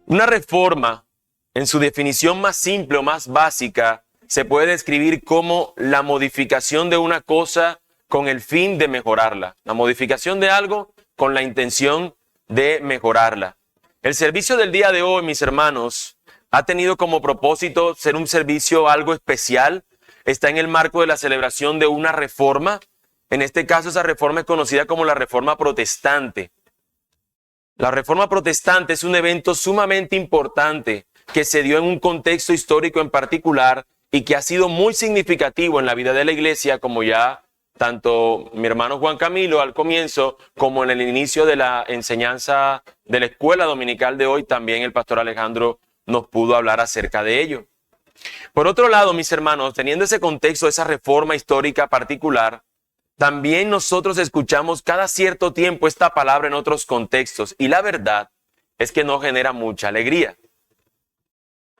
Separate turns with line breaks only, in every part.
Una reforma, en su definición más simple o más básica, se puede describir como la modificación de una cosa con el fin de mejorarla. La modificación de algo con la intención de mejorarla. El servicio del día de hoy, mis hermanos, ha tenido como propósito ser un servicio algo especial. Está en el marco de la celebración de una reforma. En este caso, esa reforma es conocida como la Reforma Protestante. La Reforma Protestante es un evento sumamente importante que se dio en un contexto histórico en particular y que ha sido muy significativo en la vida de la iglesia, como ya tanto mi hermano Juan Camilo al comienzo, como en el inicio de la enseñanza de la escuela dominical de hoy, también el pastor Alejandro nos pudo hablar acerca de ello. Por otro lado, mis hermanos, teniendo ese contexto, esa reforma histórica particular, también nosotros escuchamos cada cierto tiempo esta palabra en otros contextos y la verdad es que no genera mucha alegría.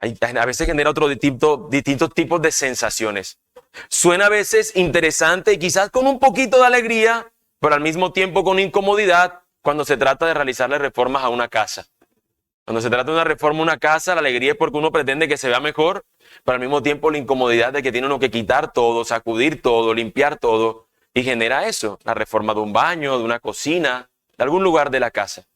A veces genera distintos tipos de sensaciones. Suena a veces interesante y quizás con un poquito de alegría, pero al mismo tiempo con incomodidad cuando se trata de realizarle reformas a una casa. Cuando se trata de una reforma a una casa, la alegría es porque uno pretende que se vea mejor, pero al mismo tiempo la incomodidad de que tiene uno que quitar todo, sacudir todo, limpiar todo. Y genera eso, la reforma de un baño, de una cocina, de algún lugar de la casa.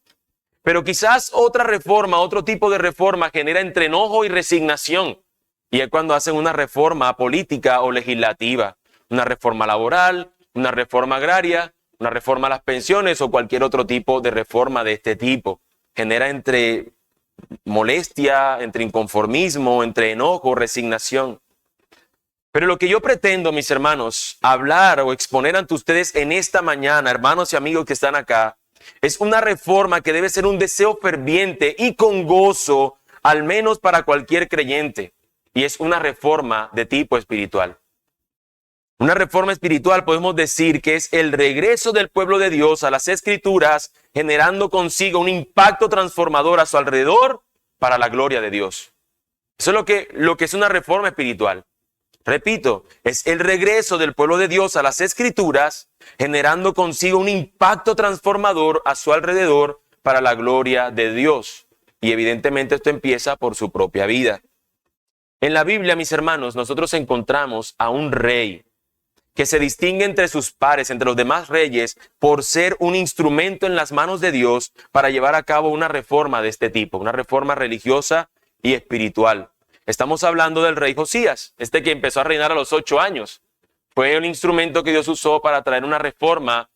Pero quizás otra reforma, otro tipo de reforma genera entre enojo y resignación. Y es cuando hacen una reforma política o legislativa, una reforma laboral, una reforma agraria, una reforma a las pensiones o cualquier otro tipo de reforma de este tipo. Genera entre molestia, entre inconformismo, entre enojo, resignación. Pero lo que yo pretendo, mis hermanos, hablar o exponer ante ustedes en esta mañana, hermanos y amigos que están acá, es una reforma que debe ser un deseo ferviente y con gozo, al menos para cualquier creyente. Y es una reforma de tipo espiritual. Una reforma espiritual podemos decir que es el regreso del pueblo de Dios a las Escrituras, generando consigo un impacto transformador a su alrededor para la gloria de Dios. Eso es lo que es una reforma espiritual. Repito, es el regreso del pueblo de Dios a las Escrituras, generando consigo un impacto transformador a su alrededor para la gloria de Dios. Y evidentemente esto empieza por su propia vida. En la Biblia, mis hermanos, nosotros encontramos a un rey que se distingue entre sus pares, entre los demás reyes, por ser un instrumento en las manos de Dios para llevar a cabo una reforma de este tipo, una reforma religiosa y espiritual. Estamos hablando del rey Josías, que empezó a reinar a los 8 años. Fue un instrumento que Dios usó para traer una reforma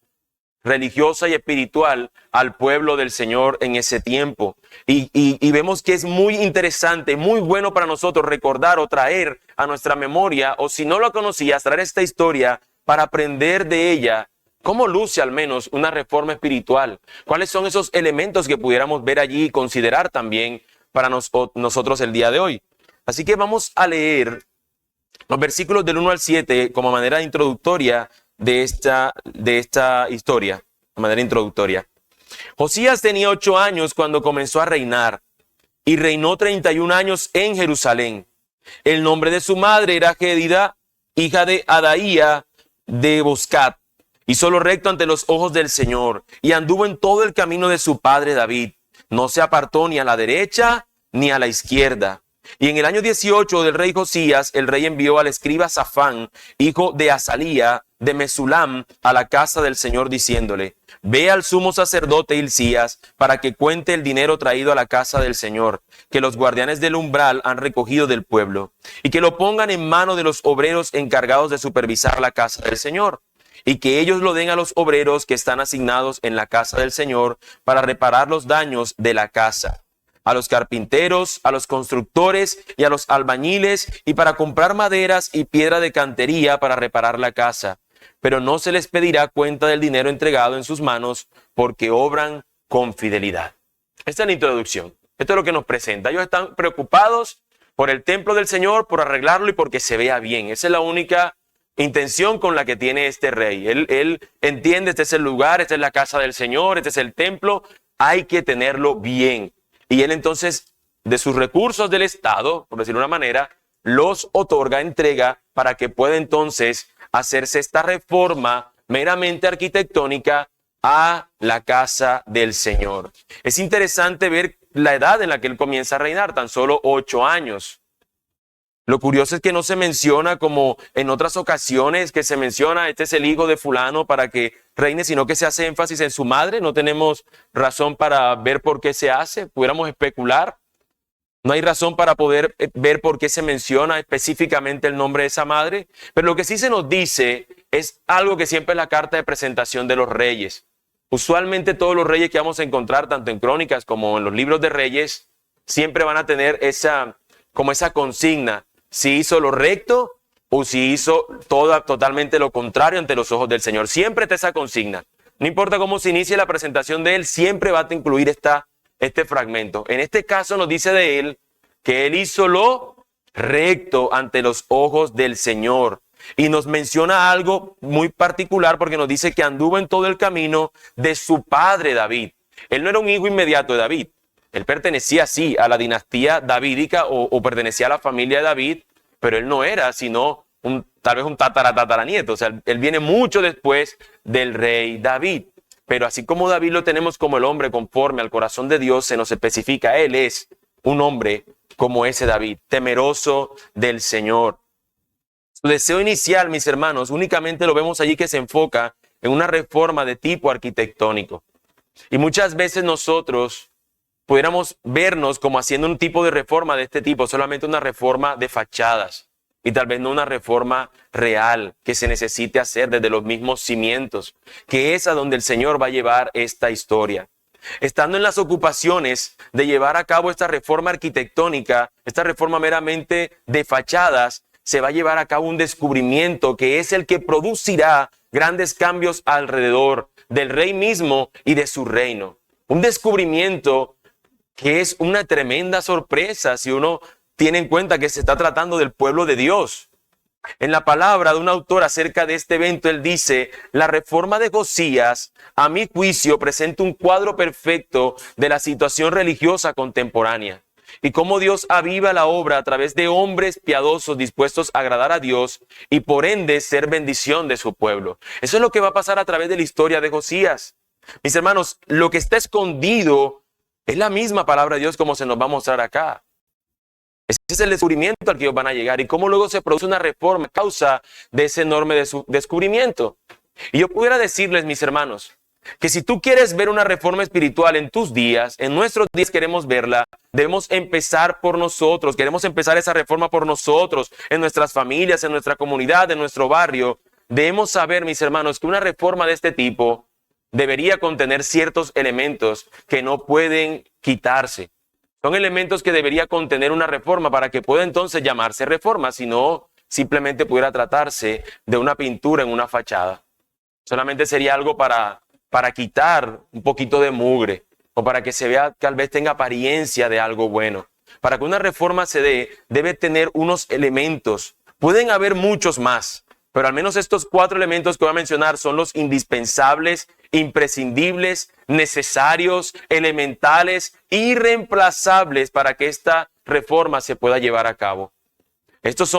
religiosa y espiritual al pueblo del Señor en ese tiempo. Y vemos que es muy interesante, muy bueno para nosotros recordar o traer a nuestra memoria, o si no lo conocías, traer esta historia para aprender de ella cómo luce al menos una reforma espiritual. ¿Cuáles son esos elementos que pudiéramos ver allí y considerar también para nosotros el día de hoy? Así que vamos a leer los versículos del 1 al 7 como manera introductoria de esta historia, de manera introductoria. Josías tenía 8 años cuando comenzó a reinar y reinó 31 años en Jerusalén. El nombre de su madre era Jedida, hija de Adaía de Boscat. Hizo lo recto ante los ojos del Señor y anduvo en todo el camino de su padre David. No se apartó ni a la derecha ni a la izquierda. Y en el año 18 del rey Josías, el rey envió al escriba Safán, hijo de Azalía, de Mesulam, a la casa del Señor, diciéndole: ve al sumo sacerdote Hilcías para que cuente el dinero traído a la casa del Señor, que los guardianes del umbral han recogido del pueblo, y que lo pongan en mano de los obreros encargados de supervisar la casa del Señor, y que ellos lo den a los obreros que están asignados en la casa del Señor para reparar los daños de la casa, a los carpinteros, a los constructores y a los albañiles, y para comprar maderas y piedra de cantería para reparar la casa. Pero no se les pedirá cuenta del dinero entregado en sus manos, porque obran con fidelidad. Esta es la introducción. Esto es lo que nos presenta. Ellos están preocupados por el templo del Señor, por arreglarlo y porque se vea bien. Esa es la única intención con la que tiene este rey. Él entiende, este es el lugar, esta es la casa del Señor, este es el templo, hay que tenerlo bien. Y él entonces, de sus recursos del Estado, por decirlo de una manera, los otorga, entrega para que pueda entonces hacerse esta reforma meramente arquitectónica a la casa del Señor. Es interesante ver la edad en la que él comienza a reinar, tan solo 8 años. Lo curioso es que no se menciona como en otras ocasiones que se menciona, este es el hijo de fulano para que reine, sino que se hace énfasis en su madre. No tenemos razón para ver por qué se hace, pudiéramos especular. No hay razón para poder ver por qué se menciona específicamente el nombre de esa madre, pero lo que sí se nos dice es algo que siempre es la carta de presentación de los reyes. Usualmente todos los reyes que vamos a encontrar, tanto en crónicas como en los libros de reyes, siempre van a tener esa consigna, si hizo lo recto o si hizo totalmente lo contrario ante los ojos del Señor. Siempre está esa consigna. No importa cómo se inicie la presentación de él, siempre va a incluir este fragmento. En este caso nos dice de él que él hizo lo recto ante los ojos del Señor. Y nos menciona algo muy particular porque nos dice que anduvo en todo el camino de su padre David. Él no era un hijo inmediato de David. Él pertenecía, sí, a la dinastía davídica o pertenecía a la familia de David, pero él no era sino tal vez un tataranieto. O sea, él viene mucho después del rey David. Pero así como David lo tenemos como el hombre conforme al corazón de Dios, se nos especifica, él es un hombre como ese David, temeroso del Señor. Su deseo inicial, mis hermanos, únicamente lo vemos allí que se enfoca en una reforma de tipo arquitectónico. Y muchas veces nosotros pudiéramos vernos como haciendo un tipo de reforma de este tipo, solamente una reforma de fachadas y tal vez no una reforma real que se necesite hacer desde los mismos cimientos, que es a donde el Señor va a llevar esta historia. Estando en las ocupaciones de llevar a cabo esta reforma arquitectónica, esta reforma meramente de fachadas, se va a llevar a cabo un descubrimiento que es el que producirá grandes cambios alrededor del rey mismo y de su reino. Un descubrimiento que es una tremenda sorpresa si uno tiene en cuenta que se está tratando del pueblo de Dios. En la palabra de un autor acerca de este evento, él dice, la reforma de Josías, a mi juicio, presenta un cuadro perfecto de la situación religiosa contemporánea y cómo Dios aviva la obra a través de hombres piadosos dispuestos a agradar a Dios y por ende ser bendición de su pueblo. Eso es lo que va a pasar a través de la historia de Josías. Mis hermanos, lo que está escondido es la misma palabra de Dios como se nos va a mostrar acá. Ese es el descubrimiento al que ellos van a llegar y cómo luego se produce una reforma a causa de ese enorme descubrimiento. Y yo pudiera decirles, mis hermanos, que si tú quieres ver una reforma espiritual en tus días, en nuestros días queremos verla, debemos empezar por nosotros, queremos empezar esa reforma por nosotros, en nuestras familias, en nuestra comunidad, en nuestro barrio. Debemos saber, mis hermanos, que una reforma de este tipo debería contener ciertos elementos que no pueden quitarse. Son elementos que debería contener una reforma para que pueda entonces llamarse reforma, si no simplemente pudiera tratarse de una pintura en una fachada. Solamente sería algo para quitar un poquito de mugre o para que se vea, tal vez tenga apariencia de algo bueno. Para que una reforma se dé, debe tener unos elementos. Pueden haber muchos más, pero al menos estos 4 elementos que voy a mencionar son los indispensables, imprescindibles, necesarios, elementales, irreemplazables para que esta reforma se pueda llevar a cabo. Estos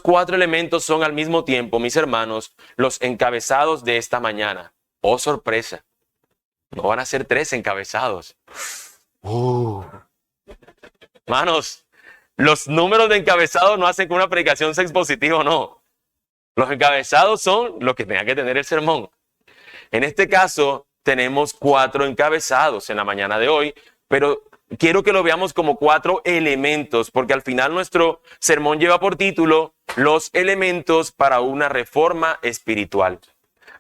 4 elementos son al mismo tiempo, mis hermanos, los encabezados de esta mañana. Oh, sorpresa. No van a ser 3 encabezados. Hermanos, los números de encabezados no hacen que una predicación sea expositiva o no. Los encabezados son los que tenga que tener el sermón. En este caso, tenemos 4 encabezados en la mañana de hoy, pero quiero que lo veamos como 4 elementos, porque al final nuestro sermón lleva por título los elementos para una reforma espiritual.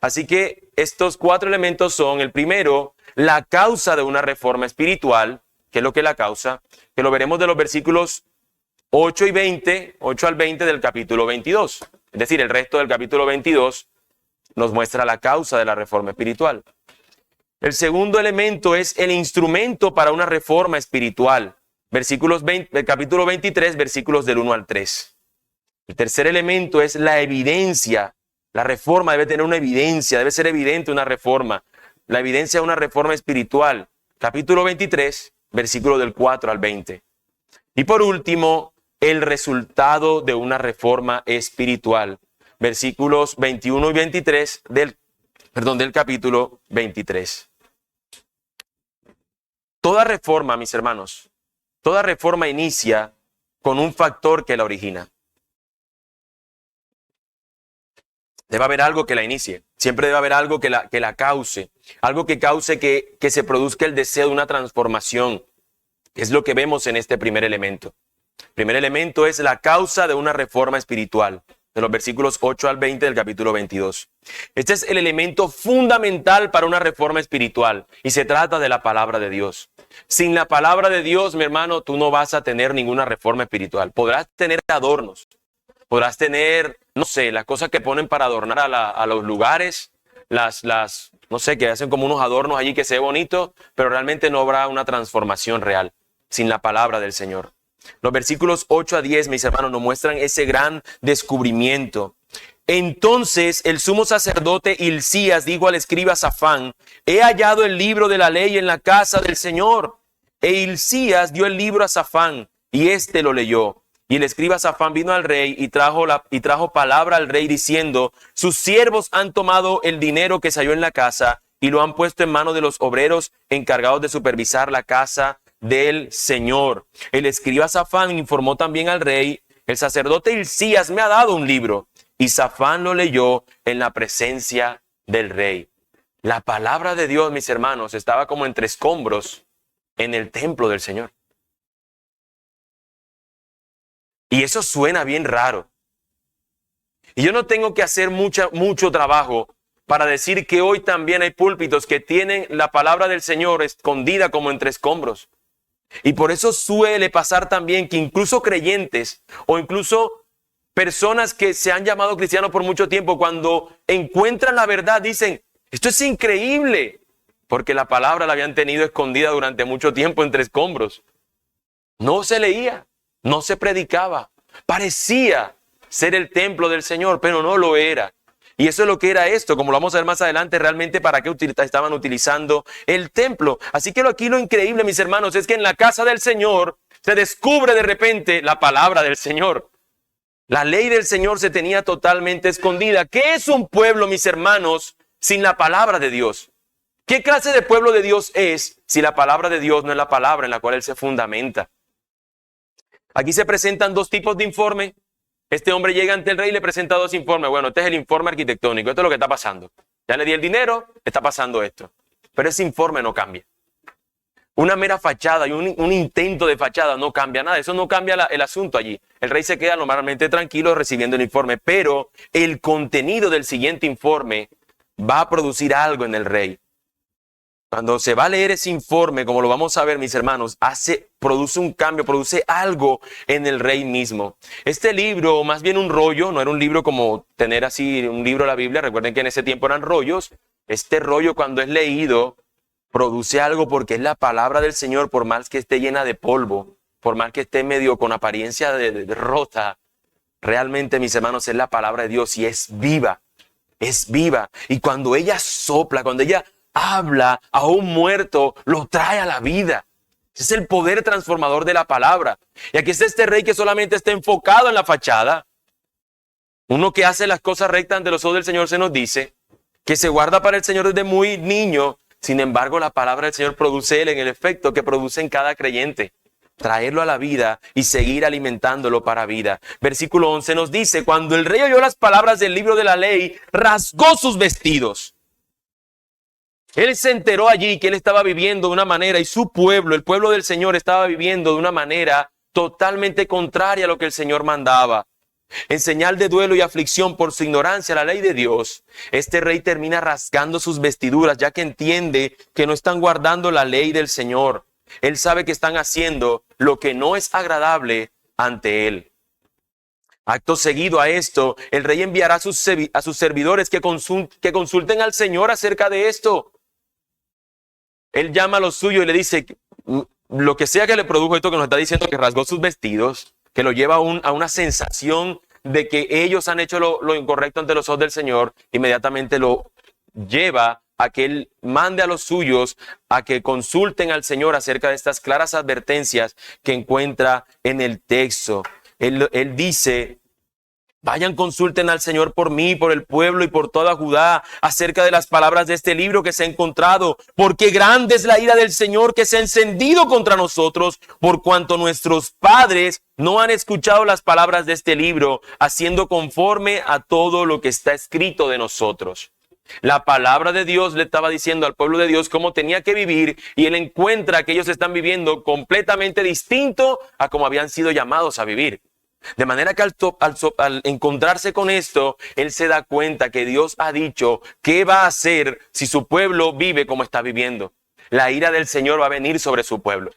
Así que estos 4 elementos son, el primero, la causa de una reforma espiritual. ¿Qué es lo que es la causa? Que lo veremos de los versículos 8 al 20 del capítulo 22. Es decir, el resto del capítulo 22 nos muestra la causa de la reforma espiritual. El segundo elemento es el instrumento para una reforma espiritual. El capítulo 23, versículos del 1 al 3. El tercer elemento es la evidencia. La reforma debe tener una evidencia, debe ser evidente una reforma. La evidencia de una reforma espiritual. Capítulo 23, versículo del 4 al 20. Y por último, el resultado de una reforma espiritual. Versículos 21 y 23 del capítulo 23. Toda reforma, mis hermanos, toda reforma inicia con un factor que la origina. Debe haber algo que la inicie. Siempre debe haber algo que la cause. Algo que cause que se produzca el deseo de una transformación. Es lo que vemos en este primer elemento. El primer elemento es la causa de una reforma espiritual. De los versículos 8 al 20 del capítulo 22. Este es el elemento fundamental para una reforma espiritual. Y se trata de la palabra de Dios. Sin la palabra de Dios, mi hermano, tú no vas a tener ninguna reforma espiritual. Podrás tener adornos. Podrás tener, no sé, las cosas que ponen para adornar a los lugares. No sé, que hacen como unos adornos allí que se ve bonito. Pero realmente no habrá una transformación real sin la palabra del Señor. Los versículos 8 a 10, mis hermanos, nos muestran ese gran descubrimiento. Entonces el sumo sacerdote Hilcías dijo al escriba Safán: he hallado el libro de la ley en la casa del Señor. E Hilcías dio el libro a Safán, y éste lo leyó. Y el escriba Safán vino al rey y trajo palabra al rey diciendo: sus siervos han tomado el dinero que se halló en la casa y lo han puesto en manos de los obreros encargados de supervisar la casa del Señor. El escriba Safán informó también al rey: el sacerdote Hilcías me ha dado un libro. Y Safán lo leyó en la presencia del rey. La palabra de Dios, mis hermanos, estaba como entre escombros en el templo del Señor. Y eso suena bien raro. Y yo no tengo que hacer mucho trabajo para decir que hoy también hay púlpitos que tienen la palabra del Señor escondida como entre escombros. Y por eso suele pasar también que incluso creyentes o incluso personas que se han llamado cristianos por mucho tiempo, cuando encuentran la verdad dicen: esto es increíble, porque la palabra la habían tenido escondida durante mucho tiempo entre escombros. No se leía, no se predicaba, parecía ser el templo del Señor, pero no lo era. Y eso es lo que era esto, como lo vamos a ver más adelante, realmente para qué estaban utilizando el templo. Así que aquí lo increíble, mis hermanos, es que en la casa del Señor se descubre de repente la palabra del Señor. La ley del Señor se tenía totalmente escondida. ¿Qué es un pueblo, mis hermanos, sin la palabra de Dios? ¿Qué clase de pueblo de Dios es si la palabra de Dios no es la palabra en la cual Él se fundamenta? Aquí se presentan dos tipos de informe. Este hombre llega ante el rey y le presenta dos informes. Bueno, este es el informe arquitectónico. Esto es lo que está pasando. Ya le di el dinero, está pasando esto. Pero ese informe no cambia. Una mera fachada y un intento de fachada no cambia nada. Eso no cambia el asunto allí. El rey se queda normalmente tranquilo recibiendo el informe, pero el contenido del siguiente informe va a producir algo en el rey. Cuando se va a leer ese informe, como lo vamos a ver, mis hermanos, produce un cambio, produce algo en el rey mismo. Este libro, más bien un rollo, no era un libro como tener así un libro de la Biblia. Recuerden que en ese tiempo eran rollos. Este rollo, cuando es leído, produce algo porque es la palabra del Señor, por más que esté llena de polvo, por más que esté medio con apariencia de rota. Realmente, mis hermanos, es la palabra de Dios y es viva. Es viva. Y cuando ella sopla, cuando ella habla a un muerto, lo trae a la vida. Es el poder transformador de la palabra. Y aquí está este rey que solamente está enfocado en la fachada. Uno que hace las cosas rectas ante los ojos del Señor, se nos dice, que se guarda para el Señor desde muy niño. Sin embargo, la palabra del Señor produce Él en el efecto que produce en cada creyente. Traerlo a la vida y seguir alimentándolo para vida. Versículo 11 nos dice: cuando el rey oyó las palabras del libro de la ley, rasgó sus vestidos. Él se enteró allí que él estaba viviendo de una manera, y su pueblo, el pueblo del Señor, estaba viviendo de una manera totalmente contraria a lo que el Señor mandaba. En señal de duelo y aflicción por su ignorancia a la ley de Dios, este rey termina rasgando sus vestiduras, ya que entiende que no están guardando la ley del Señor. Él sabe que están haciendo lo que no es agradable ante él. Acto seguido a esto, el rey enviará a sus servidores que consulten al Señor acerca de esto. Él llama a los suyos y le dice: lo que sea que le produjo esto que nos está diciendo, que rasgó sus vestidos, que lo lleva a una sensación de que ellos han hecho lo incorrecto ante los ojos del Señor, inmediatamente lo lleva a que Él mande a los suyos a que consulten al Señor acerca de estas claras advertencias que encuentra en el texto. Él dice: vayan, consulten al Señor por mí, por el pueblo y por toda Judá, acerca de las palabras de este libro que se ha encontrado, porque grande es la ira del Señor que se ha encendido contra nosotros, por cuanto nuestros padres no han escuchado las palabras de este libro, haciendo conforme a todo lo que está escrito de nosotros. La palabra de Dios le estaba diciendo al pueblo de Dios cómo tenía que vivir, y él encuentra que ellos están viviendo completamente distinto a como habían sido llamados a vivir. De manera que al encontrarse con esto, él se da cuenta que Dios ha dicho qué va a hacer si su pueblo vive como está viviendo. La ira del Señor va a venir sobre su pueblo.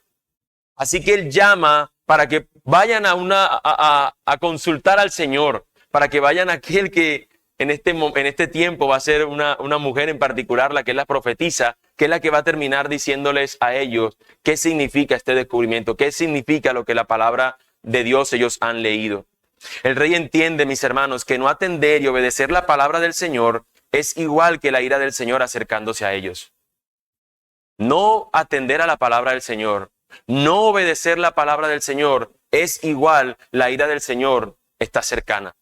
Así que él llama para que vayan a consultar al Señor, para que vayan a aquel que en este tiempo va a ser una mujer en particular, la que es la profetisa, que es la que va a terminar diciéndoles a ellos qué significa este descubrimiento, qué significa lo que la palabra de Dios ellos han leído. El rey entiende, mis hermanos, que no atender y obedecer la palabra del Señor es igual que la ira del Señor acercándose a ellos. No atender a la palabra del Señor, no obedecer la palabra del Señor es igual, la ira del Señor está cercana.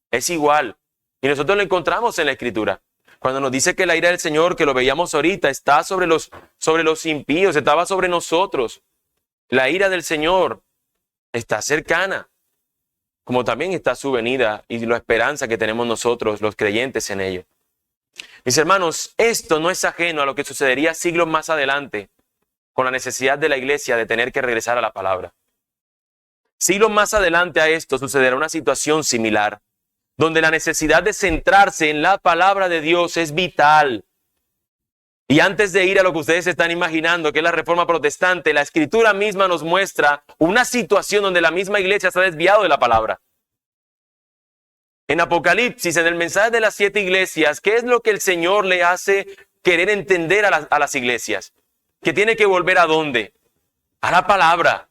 Es igual. Y nosotros lo encontramos en la Escritura. Cuando nos dice que la ira del Señor, que lo veíamos ahorita, está sobre los impíos, estaba sobre nosotros. La ira del Señor está cercana, como también está su venida y la esperanza que tenemos nosotros, los creyentes, en ello. Mis hermanos, esto no es ajeno a lo que sucedería siglos más adelante con la necesidad de la iglesia de tener que regresar a la palabra. Siglos más adelante a esto sucederá una situación similar, donde la necesidad de centrarse en la palabra de Dios es vital. Y antes de ir a lo que ustedes están imaginando, que es la Reforma Protestante, la Escritura misma nos muestra una situación donde la misma iglesia se ha desviado de la palabra. En Apocalipsis, en el mensaje de las 7 iglesias, ¿qué es lo que el Señor le hace querer entender a las iglesias? Que tiene que volver ¿a dónde? A la palabra.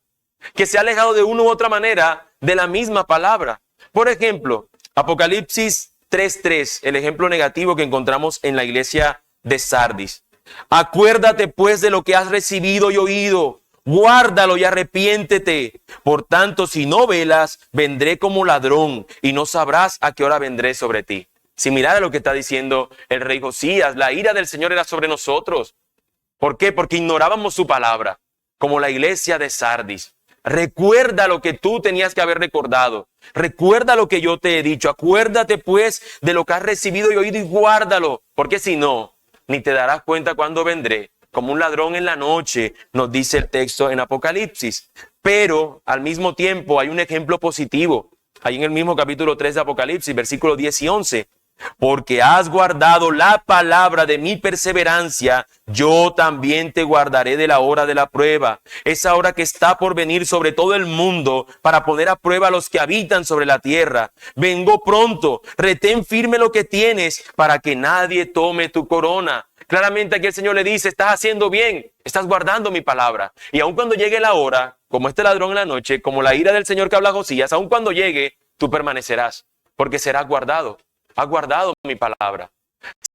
Que se ha alejado de una u otra manera de la misma palabra. Por ejemplo, Apocalipsis 3:3, el ejemplo negativo que encontramos en la iglesia de Sardis. Acuérdate pues de lo que has recibido y oído, guárdalo y arrepiéntete. Por tanto, si no velas, vendré como ladrón y no sabrás a qué hora vendré sobre ti. Similar a lo que está diciendo el rey Josías, la ira del Señor era sobre nosotros. ¿Por qué? Porque ignorábamos su palabra, como la iglesia de Sardis. Recuerda lo que tú tenías que haber recordado. Recuerda lo que yo te he dicho. Acuérdate pues de lo que has recibido y oído y guárdalo. Porque si no, ni te darás cuenta cuando vendré, como un ladrón en la noche, nos dice el texto en Apocalipsis. Pero al mismo tiempo hay un ejemplo positivo. Ahí en el mismo capítulo 3 de Apocalipsis, versículos 10 y 11. Porque has guardado la palabra de mi perseverancia, yo también te guardaré de la hora de la prueba, esa hora que está por venir sobre todo el mundo para poner a prueba a los que habitan sobre la tierra. Vengo pronto, retén firme lo que tienes para que nadie tome tu corona. Claramente aquí el Señor le dice, estás haciendo bien, estás guardando mi palabra. Y aun cuando llegue la hora, como este ladrón en la noche, como la ira del Señor que habla Josías, aun cuando llegue, tú permanecerás, porque serás guardado. Has guardado mi palabra.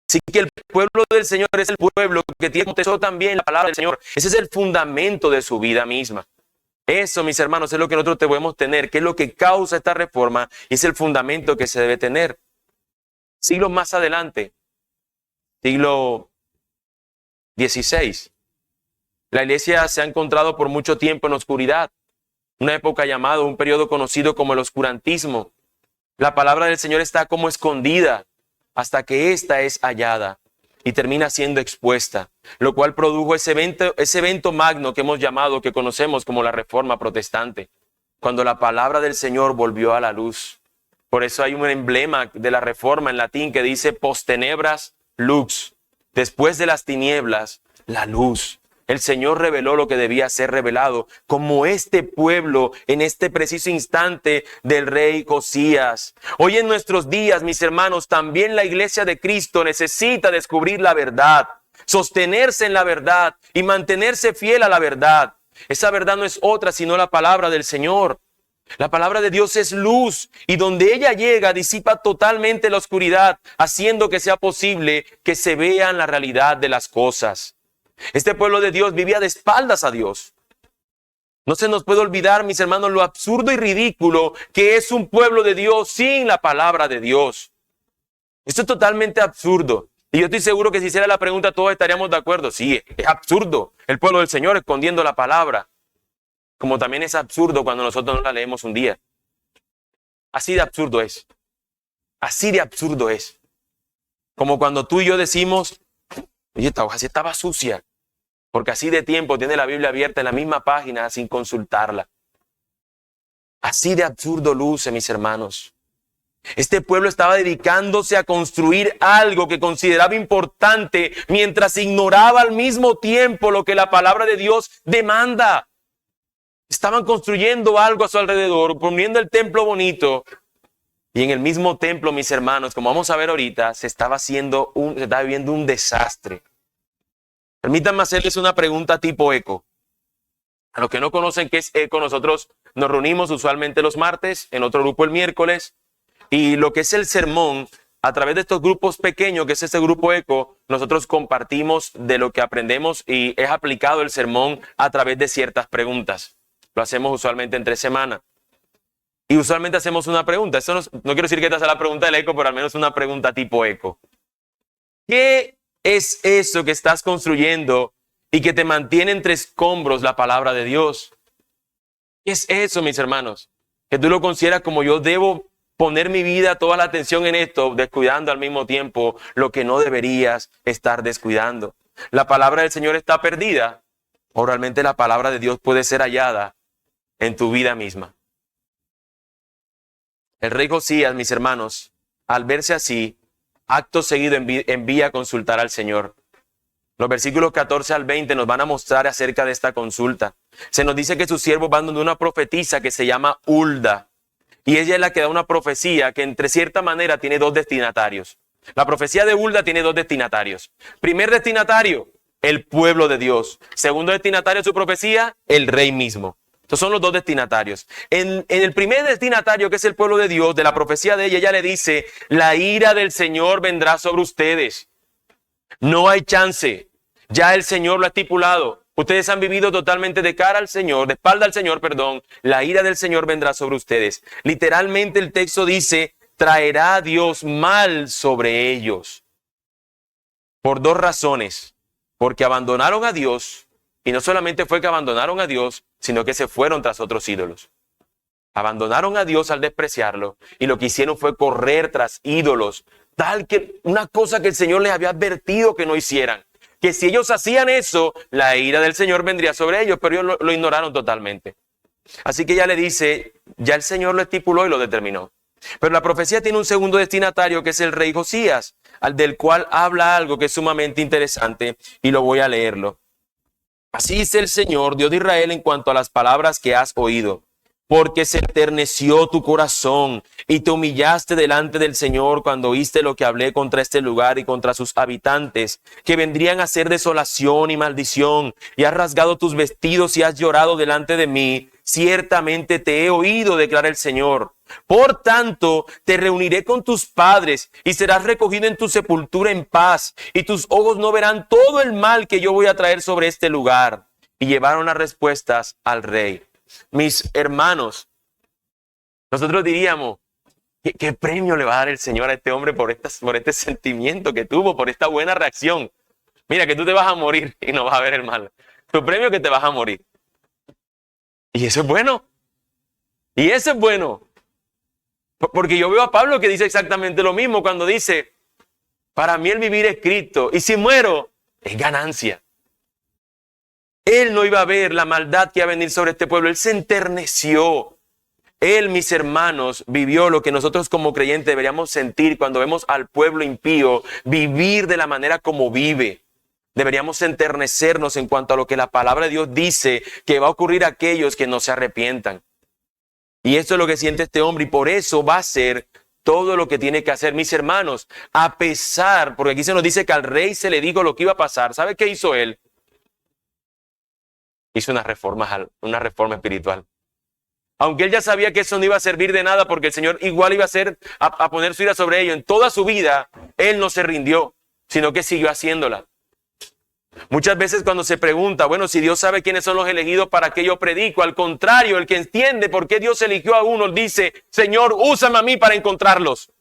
Así que el pueblo del Señor es el pueblo que tiene como tesoro también la palabra del Señor. Ese es el fundamento de su vida misma. Eso, mis hermanos, es lo que nosotros debemos tener, que es lo que causa esta reforma y es el fundamento que se debe tener. Siglos más adelante, siglo XVI, la iglesia se ha encontrado por mucho tiempo en oscuridad. Una época llamada, un periodo conocido como el oscurantismo. La palabra del Señor está como escondida hasta que ésta es hallada y termina siendo expuesta, lo cual produjo ese evento magno que hemos llamado, que conocemos como la Reforma Protestante, cuando la palabra del Señor volvió a la luz. Por eso hay un emblema de la Reforma en latín que dice post tenebras lux, después de las tinieblas, la luz. El Señor reveló lo que debía ser revelado, como este pueblo en este preciso instante del rey Josías. Hoy en nuestros días, mis hermanos, también la iglesia de Cristo necesita descubrir la verdad, sostenerse en la verdad y mantenerse fiel a la verdad. Esa verdad no es otra sino la palabra del Señor. La palabra de Dios es luz y donde ella llega disipa totalmente la oscuridad, haciendo que sea posible que se vean la realidad de las cosas. Este pueblo de Dios vivía de espaldas a Dios. No se nos puede olvidar, mis hermanos, lo absurdo y ridículo que es un pueblo de Dios sin la palabra de Dios. Esto es totalmente absurdo. Y yo estoy seguro que si hiciera la pregunta todos estaríamos de acuerdo. Sí, es absurdo el pueblo del Señor escondiendo la palabra. Como también es absurdo cuando nosotros no la leemos un día. Así de absurdo es. Así de absurdo es. Como cuando tú y yo decimos, oye, esta hoja sí estaba sucia. Porque así de tiempo tiene la Biblia abierta en la misma página sin consultarla. Así de absurdo luce, mis hermanos. Este pueblo estaba dedicándose a construir algo que consideraba importante mientras ignoraba al mismo tiempo lo que la palabra de Dios demanda. Estaban construyendo algo a su alrededor, poniendo el templo bonito. Y en el mismo templo, mis hermanos, como vamos a ver ahorita, se estaba viviendo un desastre. Permítanme hacerles una pregunta tipo eco. A los que no conocen qué es eco, nosotros nos reunimos usualmente los martes, en otro grupo el miércoles. Y lo que es el sermón, a través de estos grupos pequeños, que es este grupo eco, nosotros compartimos de lo que aprendemos y es aplicado el sermón a través de ciertas preguntas. Lo hacemos usualmente en 3 semanas. Y usualmente hacemos una pregunta. Esto no quiero decir que esta sea la pregunta del eco, pero al menos una pregunta tipo eco. ¿Qué es eso que estás construyendo y que te mantiene entre escombros la palabra de Dios? ¿Qué es eso, mis hermanos? Que tú lo consideras como yo debo poner mi vida, toda la atención en esto, descuidando al mismo tiempo lo que no deberías estar descuidando. ¿La palabra del Señor está perdida? ¿O realmente la palabra de Dios puede ser hallada en tu vida misma? El rey Josías, mis hermanos, al verse así, acto seguido envía a consultar al Señor. Los versículos 14 al 20 nos van a mostrar acerca de esta consulta. Se nos dice que sus siervos van donde una profetisa que se llama Hulda. Y ella es la que da una profecía que entre cierta manera tiene 2 destinatarios. La profecía de Hulda tiene 2 destinatarios. Primer destinatario, el pueblo de Dios. Segundo destinatario de su profecía, el rey mismo. Estos son los 2 destinatarios. En el primer destinatario, que es el pueblo de Dios, de la profecía de ella le dice, la ira del Señor vendrá sobre ustedes. No hay chance. Ya el Señor lo ha estipulado. Ustedes han vivido totalmente de cara al Señor, de espalda al Señor, perdón. La ira del Señor vendrá sobre ustedes. Literalmente el texto dice, traerá a Dios mal sobre ellos. Por 2 razones. Porque abandonaron a Dios, y no solamente fue que abandonaron a Dios, sino que se fueron tras otros ídolos. Abandonaron a Dios al despreciarlo, y lo que hicieron fue correr tras ídolos, tal que una cosa que el Señor les había advertido que no hicieran. Que si ellos hacían eso, la ira del Señor vendría sobre ellos, pero ellos lo ignoraron totalmente. Así que ella le dice, ya el Señor lo estipuló y lo determinó. Pero la profecía tiene un segundo destinatario que es el rey Josías, al del cual habla algo que es sumamente interesante y lo voy a leerlo. Así dice el Señor, Dios de Israel, en cuanto a las palabras que has oído. Porque se enterneció tu corazón y te humillaste delante del Señor cuando oíste lo que hablé contra este lugar y contra sus habitantes, que vendrían a ser desolación y maldición, y has rasgado tus vestidos y has llorado delante de mí. Ciertamente te he oído, declara el Señor. Por tanto, te reuniré con tus padres y serás recogido en tu sepultura en paz, y tus ojos no verán todo el mal que yo voy a traer sobre este lugar. Y llevaron las respuestas al rey. Mis hermanos, nosotros diríamos, ¿qué premio le va a dar el Señor a este hombre por este sentimiento que tuvo, por esta buena reacción? Mira que tú te vas a morir y no vas a ver el mal. Tu premio es que te vas a morir. Y eso es bueno. Y eso es bueno. Porque yo veo a Pablo que dice exactamente lo mismo cuando dice, para mí el vivir es Cristo y si muero es ganancia. Él no iba a ver la maldad que iba a venir sobre este pueblo. Él se enterneció. Él, mis hermanos, vivió lo que nosotros como creyentes deberíamos sentir cuando vemos al pueblo impío vivir de la manera como vive. Deberíamos enternecernos en cuanto a lo que la palabra de Dios dice que va a ocurrir a aquellos que no se arrepientan. Y esto es lo que siente este hombre y por eso va a hacer todo lo que tiene que hacer. Mis hermanos, a pesar, porque aquí se nos dice que al rey se le dijo lo que iba a pasar. ¿Sabe qué hizo él? Hizo una reforma espiritual. Aunque él ya sabía que eso no iba a servir de nada porque el Señor igual iba a poner su ira sobre ellos. En toda su vida, él no se rindió, sino que siguió haciéndola. Muchas veces cuando se pregunta, bueno, si Dios sabe quiénes son los elegidos, ¿para qué yo predico? Al contrario, el que entiende por qué Dios eligió a uno, dice, Señor, úsame a mí para encontrarlos.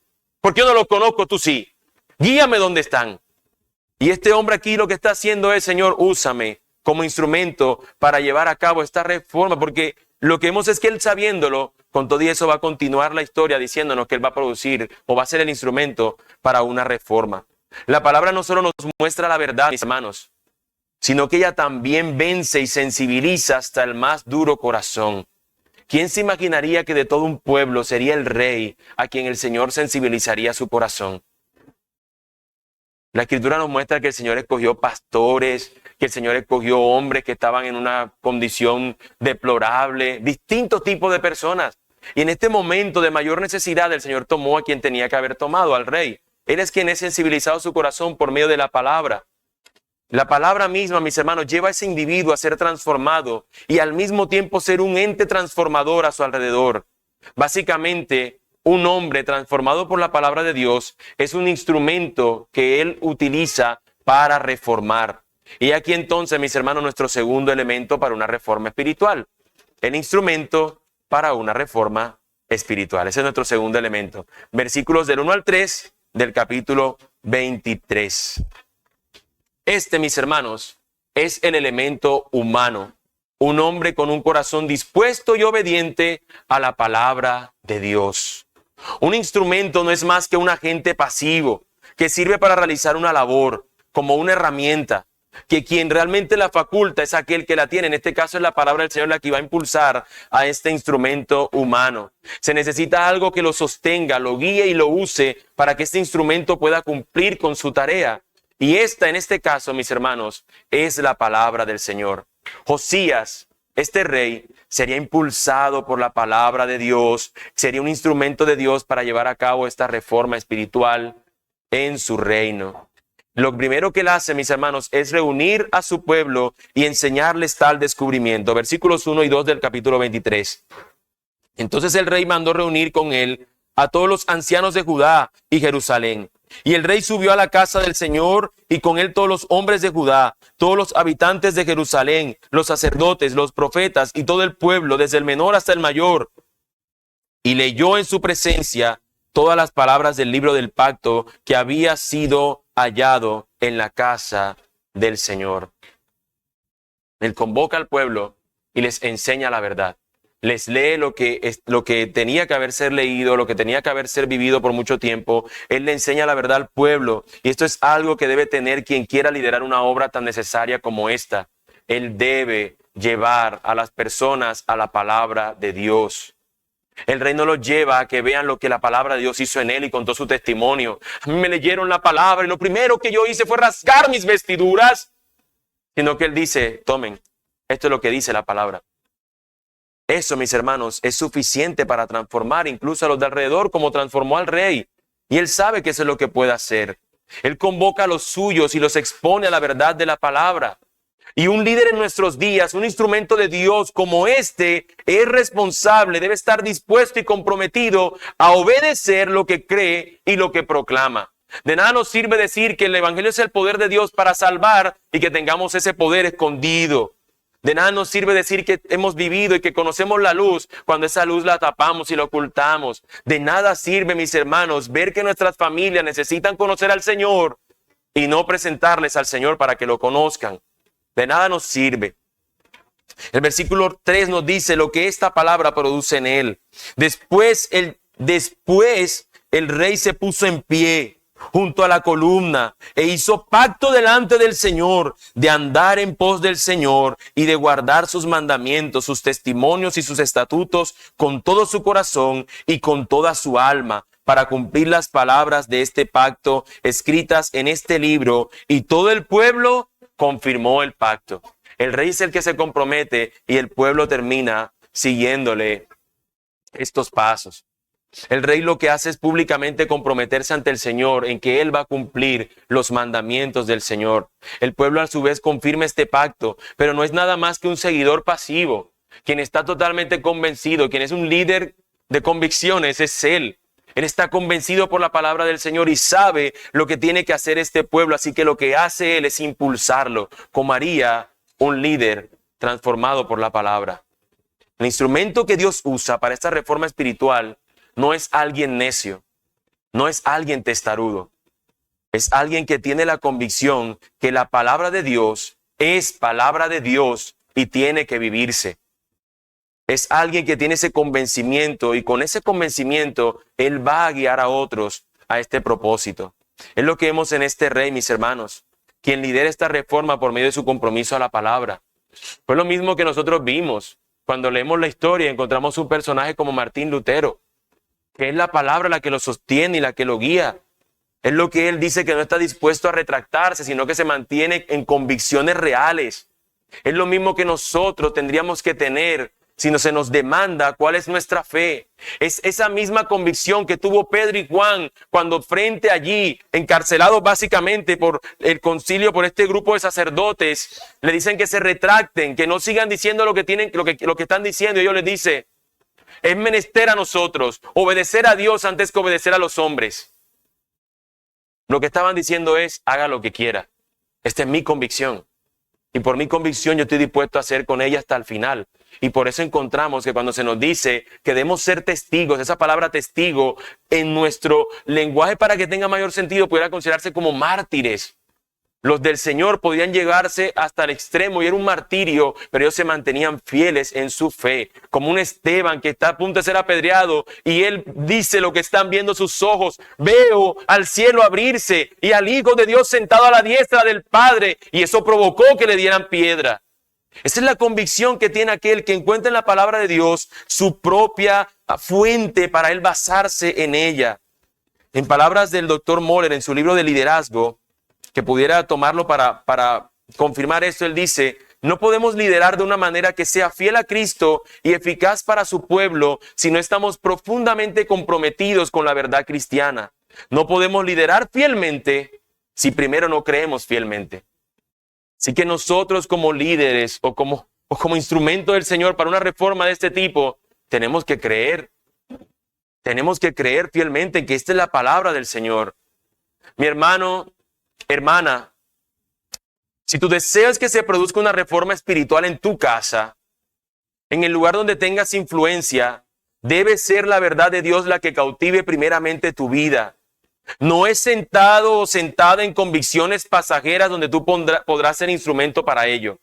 Porque yo no los conozco, tú sí. Guíame donde están. Y este hombre aquí lo que está haciendo es, Señor, úsame como instrumento para llevar a cabo esta reforma, porque lo que vemos es que él, sabiéndolo, con todo y eso va a continuar la historia diciéndonos que él va a producir o va a ser el instrumento para una reforma. La palabra no solo nos muestra la verdad, mis hermanos, sino que ella también vence y sensibiliza hasta el más duro corazón. ¿Quién se imaginaría que de todo un pueblo sería el rey a quien el Señor sensibilizaría su corazón? La Escritura nos muestra que el Señor escogió pastores, que el Señor escogió hombres que estaban en una condición deplorable, distintos tipos de personas. Y en este momento de mayor necesidad, el Señor tomó a quien tenía que haber tomado, al rey. Él es quien ha sensibilizado su corazón por medio de la palabra. La palabra misma, mis hermanos, lleva a ese individuo a ser transformado y al mismo tiempo ser un ente transformador a su alrededor. Básicamente, un hombre transformado por la palabra de Dios es un instrumento que él utiliza para reformar. Y aquí entonces, mis hermanos, nuestro segundo elemento para una reforma espiritual. El instrumento para una reforma espiritual. Ese es nuestro segundo elemento. Versículos del 1 al 3 del capítulo 23. Este, mis hermanos, es el elemento humano. Un hombre con un corazón dispuesto y obediente a la palabra de Dios. Un instrumento no es más que un agente pasivo que sirve para realizar una labor, como una herramienta, que quien realmente la faculta es aquel que la tiene. En este caso es la palabra del Señor la que va a impulsar a este instrumento humano. Se necesita algo que lo sostenga, lo guíe y lo use para que este instrumento pueda cumplir con su tarea. Y esta, en este caso, mis hermanos, es la palabra del Señor. Josías, este rey, sería impulsado por la palabra de Dios, sería un instrumento de Dios para llevar a cabo esta reforma espiritual en su reino. Lo primero que él hace, mis hermanos, es reunir a su pueblo y enseñarles tal descubrimiento. Versículos 1 y 2 del capítulo 23. Entonces el rey mandó reunir con él a todos los ancianos de Judá y Jerusalén. Y el rey subió a la casa del Señor y con él todos los hombres de Judá, todos los habitantes de Jerusalén, los sacerdotes, los profetas y todo el pueblo, desde el menor hasta el mayor. Y leyó en su presencia todas las palabras del libro del pacto que había sido hallado en la casa del Señor. Él convoca al pueblo y les enseña la verdad. Les lee lo que tenía que haber ser leído, lo que tenía que haber ser vivido por mucho tiempo. Él le enseña la verdad al pueblo. Y esto es algo que debe tener quien quiera liderar una obra tan necesaria como esta. Él debe llevar a las personas a la palabra de Dios. El rey no los lleva a que vean lo que la palabra de Dios hizo en él y contó su testimonio. A mí me leyeron la palabra y lo primero que yo hice fue rasgar mis vestiduras. Sino que él dice, tomen, esto es lo que dice la palabra. Eso, mis hermanos, es suficiente para transformar incluso a los de alrededor como transformó al rey. Y él sabe que eso es lo que puede hacer. Él convoca a los suyos y los expone a la verdad de la palabra. Y un líder en nuestros días, un instrumento de Dios como este, es responsable, debe estar dispuesto y comprometido a obedecer lo que cree y lo que proclama. De nada nos sirve decir que el evangelio es el poder de Dios para salvar y que tengamos ese poder escondido. De nada nos sirve decir que hemos vivido y que conocemos la luz cuando esa luz la tapamos y la ocultamos. De nada sirve, mis hermanos, ver que nuestras familias necesitan conocer al Señor y no presentarles al Señor para que lo conozcan. De nada nos sirve. El versículo 3 nos dice lo que esta palabra produce en él. Después el rey se puso en pie junto a la columna e hizo pacto delante del Señor de andar en pos del Señor y de guardar sus mandamientos, sus testimonios y sus estatutos con todo su corazón y con toda su alma, para cumplir las palabras de este pacto escritas en este libro. Y todo el pueblo confirmó el pacto. El rey es el que se compromete y el pueblo termina siguiéndole estos pasos. El rey lo que hace es públicamente comprometerse ante el Señor en que Él va a cumplir los mandamientos del Señor. El pueblo a su vez confirma este pacto, pero no es nada más que un seguidor pasivo. Quien está totalmente convencido, quien es un líder de convicciones, es Él. Él está convencido por la palabra del Señor y sabe lo que tiene que hacer este pueblo. Así que lo que hace Él es impulsarlo, como haría un líder transformado por la palabra. El instrumento que Dios usa para esta reforma espiritual no es alguien necio, no es alguien testarudo. Es alguien que tiene la convicción que la palabra de Dios es palabra de Dios y tiene que vivirse. Es alguien que tiene ese convencimiento y con ese convencimiento Él va a guiar a otros a este propósito. Es lo que vemos en este rey, mis hermanos, quien lidera esta reforma por medio de su compromiso a la palabra. Fue lo mismo que nosotros vimos cuando leemos la historia y encontramos un personaje como Martín Lutero, que es la palabra la que lo sostiene y la que lo guía. Es lo que él dice, que no está dispuesto a retractarse, sino que se mantiene en convicciones reales. Es lo mismo que nosotros tendríamos que tener si no se nos demanda cuál es nuestra fe. Es esa misma convicción que tuvo Pedro y Juan cuando frente allí, encarcelados básicamente por el concilio, por este grupo de sacerdotes, le dicen que se retracten, que no sigan diciendo lo que están diciendo. Y ellos les dicen, es menester a nosotros obedecer a Dios antes que obedecer a los hombres. Lo que estaban diciendo es, haga lo que quiera. Esta es mi convicción. Y por mi convicción yo estoy dispuesto a hacer con ella hasta el final. Y por eso encontramos que cuando se nos dice que debemos ser testigos, esa palabra testigo en nuestro lenguaje para que tenga mayor sentido pudiera considerarse como mártires. Los del Señor podían llegarse hasta el extremo y era un martirio, pero ellos se mantenían fieles en su fe. Como un Esteban que está a punto de ser apedreado y él dice lo que están viendo sus ojos. Veo al cielo abrirse y al Hijo de Dios sentado a la diestra del Padre, y eso provocó que le dieran piedra. Esa es la convicción que tiene aquel que encuentra en la palabra de Dios su propia fuente para él basarse en ella. En palabras del doctor Moller en su libro de liderazgo, que pudiera tomarlo para confirmar esto, él dice, no podemos liderar de una manera que sea fiel a Cristo y eficaz para su pueblo si no estamos profundamente comprometidos con la verdad cristiana. No podemos liderar fielmente si primero no creemos fielmente. Así que nosotros como líderes o como instrumento del Señor para una reforma de este tipo, tenemos que creer. Tenemos que creer fielmente en que esta es la palabra del Señor. Mi hermano, hermana, si tu deseo es que se produzca una reforma espiritual en tu casa, en el lugar donde tengas influencia, debe ser la verdad de Dios la que cautive primeramente tu vida. No es sentado o sentada en convicciones pasajeras donde tú podrás ser instrumento para ello.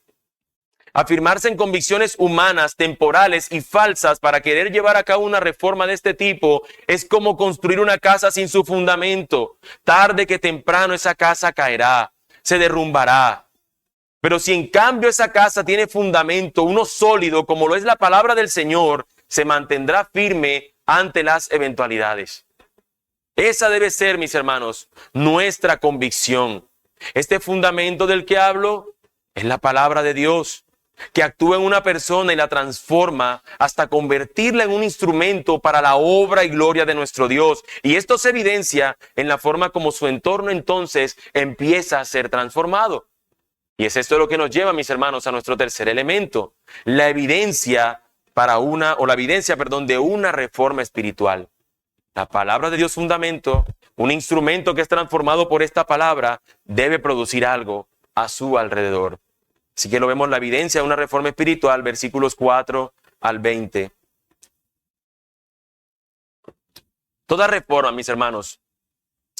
Afirmarse en convicciones humanas, temporales y falsas para querer llevar a cabo una reforma de este tipo es como construir una casa sin su fundamento. Tarde que temprano esa casa caerá, se derrumbará. Pero si en cambio esa casa tiene fundamento, uno sólido como lo es la palabra del Señor, se mantendrá firme ante las eventualidades. Esa debe ser, mis hermanos, nuestra convicción. Este fundamento del que hablo es la palabra de Dios, que actúa en una persona y la transforma hasta convertirla en un instrumento para la obra y gloria de nuestro Dios. Y esto se evidencia en la forma como su entorno entonces empieza a ser transformado. Y es esto lo que nos lleva, mis hermanos, a nuestro tercer elemento, la evidencia de una reforma espiritual. La palabra de Dios fundamento, un instrumento que es transformado por esta palabra, debe producir algo a su alrededor. Así que lo vemos, la evidencia de una reforma espiritual, versículos 4 al 20. Toda reforma, mis hermanos,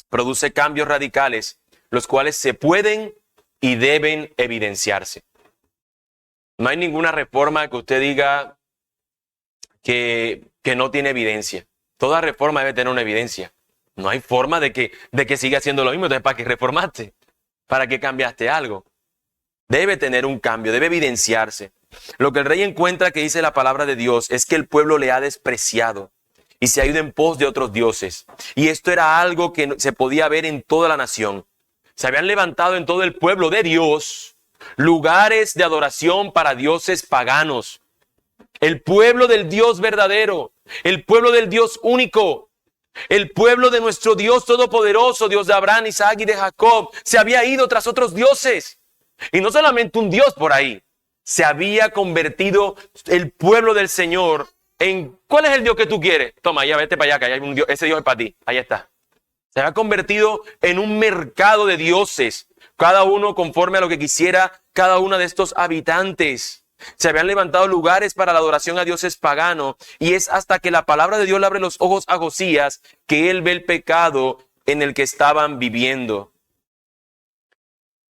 produce cambios radicales, los cuales se pueden y deben evidenciarse. No hay ninguna reforma que usted diga que no tiene evidencia. Toda reforma debe tener una evidencia. No hay forma de que siga haciendo lo mismo. Entonces, ¿para qué reformaste? ¿Para qué cambiaste algo? Debe tener un cambio, debe evidenciarse. Lo que el rey encuentra que dice la palabra de Dios es que el pueblo le ha despreciado y se ha ido en pos de otros dioses. Y esto era algo que se podía ver en toda la nación. Se habían levantado en todo el pueblo de Dios lugares de adoración para dioses paganos. El pueblo del Dios verdadero, el pueblo del Dios único, el pueblo de nuestro Dios todopoderoso, Dios de Abraham, Isaac y de Jacob, se había ido tras otros dioses. Y no solamente un Dios por ahí, se había convertido el pueblo del Señor en, ¿cuál es el Dios que tú quieres? Toma, ya vete para allá, que hay un Dios, ese Dios es para ti, ahí está. Se había convertido en un mercado de dioses, cada uno conforme a lo que quisiera cada uno de estos habitantes. Se habían levantado lugares para la adoración a dioses paganos, y es hasta que la palabra de Dios le abre los ojos a Josías que él ve el pecado en el que estaban viviendo.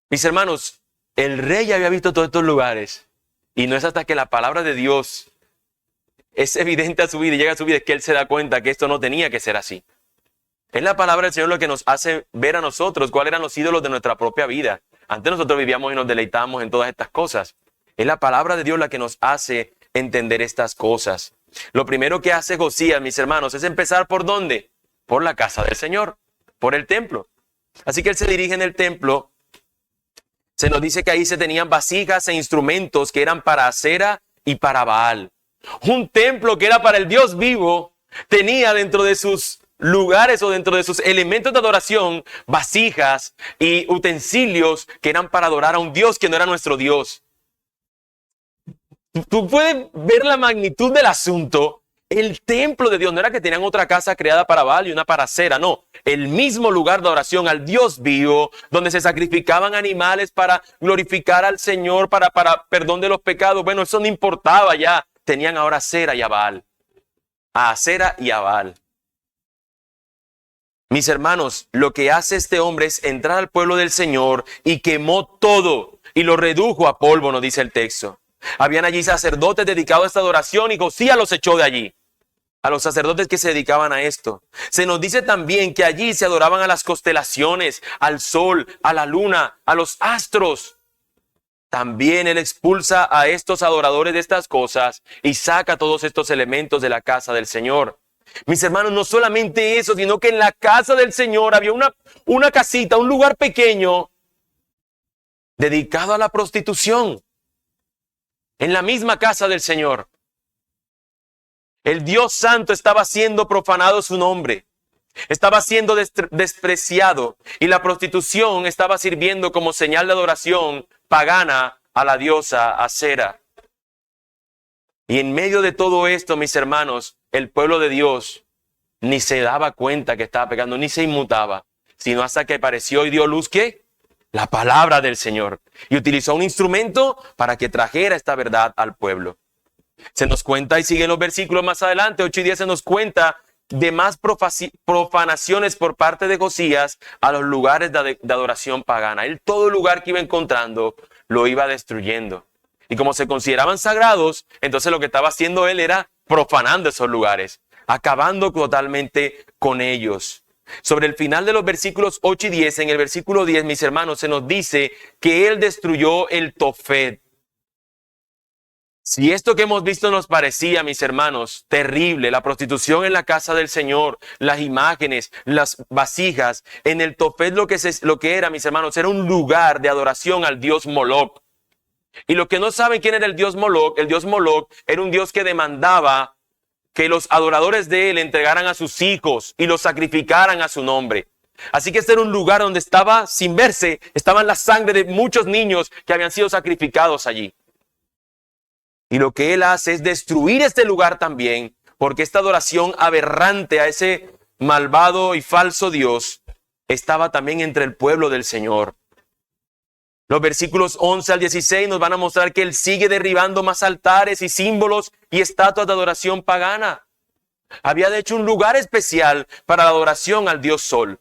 Mis hermanos, el rey había visto todos estos lugares, y no es hasta que la palabra de Dios es evidente a su vida y llega a su vida es que él se da cuenta que esto no tenía que ser así. Es la palabra del Señor lo que nos hace ver a nosotros cuáles eran los ídolos de nuestra propia vida. Antes nosotros vivíamos y nos deleitábamos en todas estas cosas. Es la palabra de Dios la que nos hace entender estas cosas. Lo primero que hace Josías, mis hermanos, es empezar ¿por dónde? Por la casa del Señor, por el templo. Así que él se dirige en el templo. Se nos dice que ahí se tenían vasijas e instrumentos que eran para Acera y para Baal. Un templo que era para el Dios vivo tenía dentro de sus lugares o dentro de sus elementos de adoración vasijas y utensilios que eran para adorar a un Dios que no era nuestro Dios. Tú puedes ver la magnitud del asunto. El templo de Dios no era que tenían otra casa creada para Baal y una para Acera, no. El mismo lugar de adoración al Dios vivo, donde se sacrificaban animales para glorificar al Señor, para perdón de los pecados. Bueno, eso no importaba ya. Tenían ahora a Acera y a Baal. A Acera y a Baal. Mis hermanos, lo que hace este hombre es entrar al pueblo del Señor y quemó todo y lo redujo a polvo, nos dice el texto. Habían allí sacerdotes dedicados a esta adoración y Josías los echó de allí. A los sacerdotes que se dedicaban a esto. Se nos dice también que allí se adoraban a las constelaciones, al sol, a la luna, a los astros. También él expulsa a estos adoradores de estas cosas y saca todos estos elementos de la casa del Señor. Mis hermanos, no solamente eso, sino que en la casa del Señor había una casita, un lugar pequeño dedicado a la prostitución. En la misma casa del Señor. El Dios Santo estaba siendo profanado su nombre. Estaba siendo despreciado. Y la prostitución estaba sirviendo como señal de adoración pagana a la diosa Acera. Y en medio de todo esto, mis hermanos, el pueblo de Dios ni se daba cuenta que estaba pecando, ni se inmutaba, sino hasta que apareció y dio luz, ¿qué? La palabra del Señor. Y utilizó un instrumento para que trajera esta verdad al pueblo. Se nos cuenta, y siguen los versículos más adelante, 8 y 10, se nos cuenta de más profanaciones por parte de Josías a los lugares de adoración pagana. Él todo lugar que iba encontrando lo iba destruyendo. Y como se consideraban sagrados, entonces lo que estaba haciendo él era profanando esos lugares, acabando totalmente con ellos. Sobre el final de los versículos 8 y 10, en el versículo 10, mis hermanos, se nos dice que él destruyó el Tofet. Si esto que hemos visto nos parecía, mis hermanos, terrible, la prostitución en la casa del Señor, las imágenes, las vasijas, en el Tofet lo que era, mis hermanos, era un lugar de adoración al dios Moloc. Y los que no saben quién era el dios Moloc era un dios que demandaba que los adoradores de él entregaran a sus hijos y los sacrificaran a su nombre. Así que este era un lugar donde estaba, sin verse, estaban la sangre de muchos niños que habían sido sacrificados allí. Y lo que él hace es destruir este lugar también, porque esta adoración aberrante a ese malvado y falso Dios estaba también entre el pueblo del Señor. Los versículos 11 al 16 nos van a mostrar que él sigue derribando más altares y símbolos y estatuas de adoración pagana. Había de hecho un lugar especial para la adoración al dios Sol.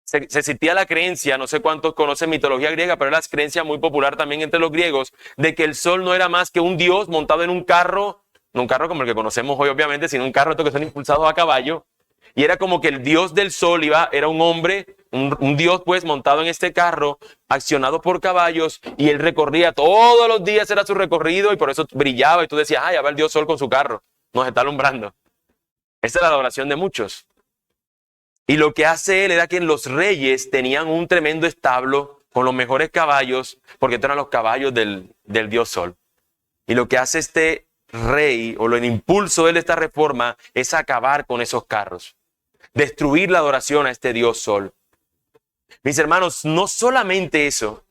Se existía la creencia, no sé cuántos conocen mitología griega, pero era la creencia muy popular también entre los griegos, de que el Sol no era más que un dios montado en un carro, no un carro como el que conocemos hoy obviamente, sino un carro estos que son impulsados a caballo. Y era como que el dios del sol era un hombre, un dios pues montado en este carro, accionado por caballos, y él recorría todos los días, era su recorrido, y por eso brillaba, y tú decías, ya va el dios sol con su carro, nos está alumbrando. Esa era la adoración de muchos. Y lo que hace él era que los reyes tenían un tremendo establo con los mejores caballos, porque estos eran los caballos del dios sol. Y lo que hace este rey, o el impulso de esta reforma, es acabar con esos carros. Destruir la adoración a este dios sol. Mis hermanos, no solamente eso,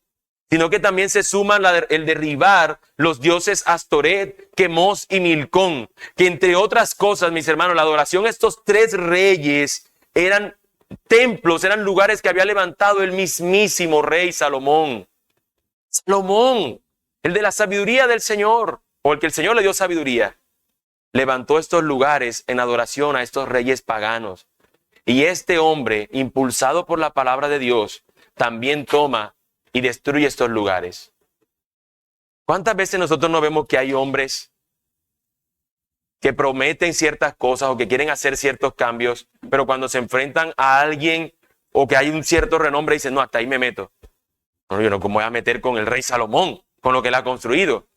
sino que también se suma el derribar los dioses Astoret, Quemos y Milcón, que entre otras cosas, mis hermanos, la adoración a estos tres reyes eran templos, eran lugares que había levantado el mismísimo rey Salomón. Salomón, el de la sabiduría del Señor, o el que el Señor le dio sabiduría, levantó estos lugares en adoración a estos reyes paganos. Y este hombre, impulsado por la palabra de Dios, también toma y destruye estos lugares. ¿Cuántas veces nosotros no vemos que hay hombres que prometen ciertas cosas o que quieren hacer ciertos cambios, pero cuando se enfrentan a alguien o que hay un cierto renombre, dicen, no, hasta ahí me meto? No, yo no, ¿cómo voy a meter con el rey Salomón, con lo que él ha construido?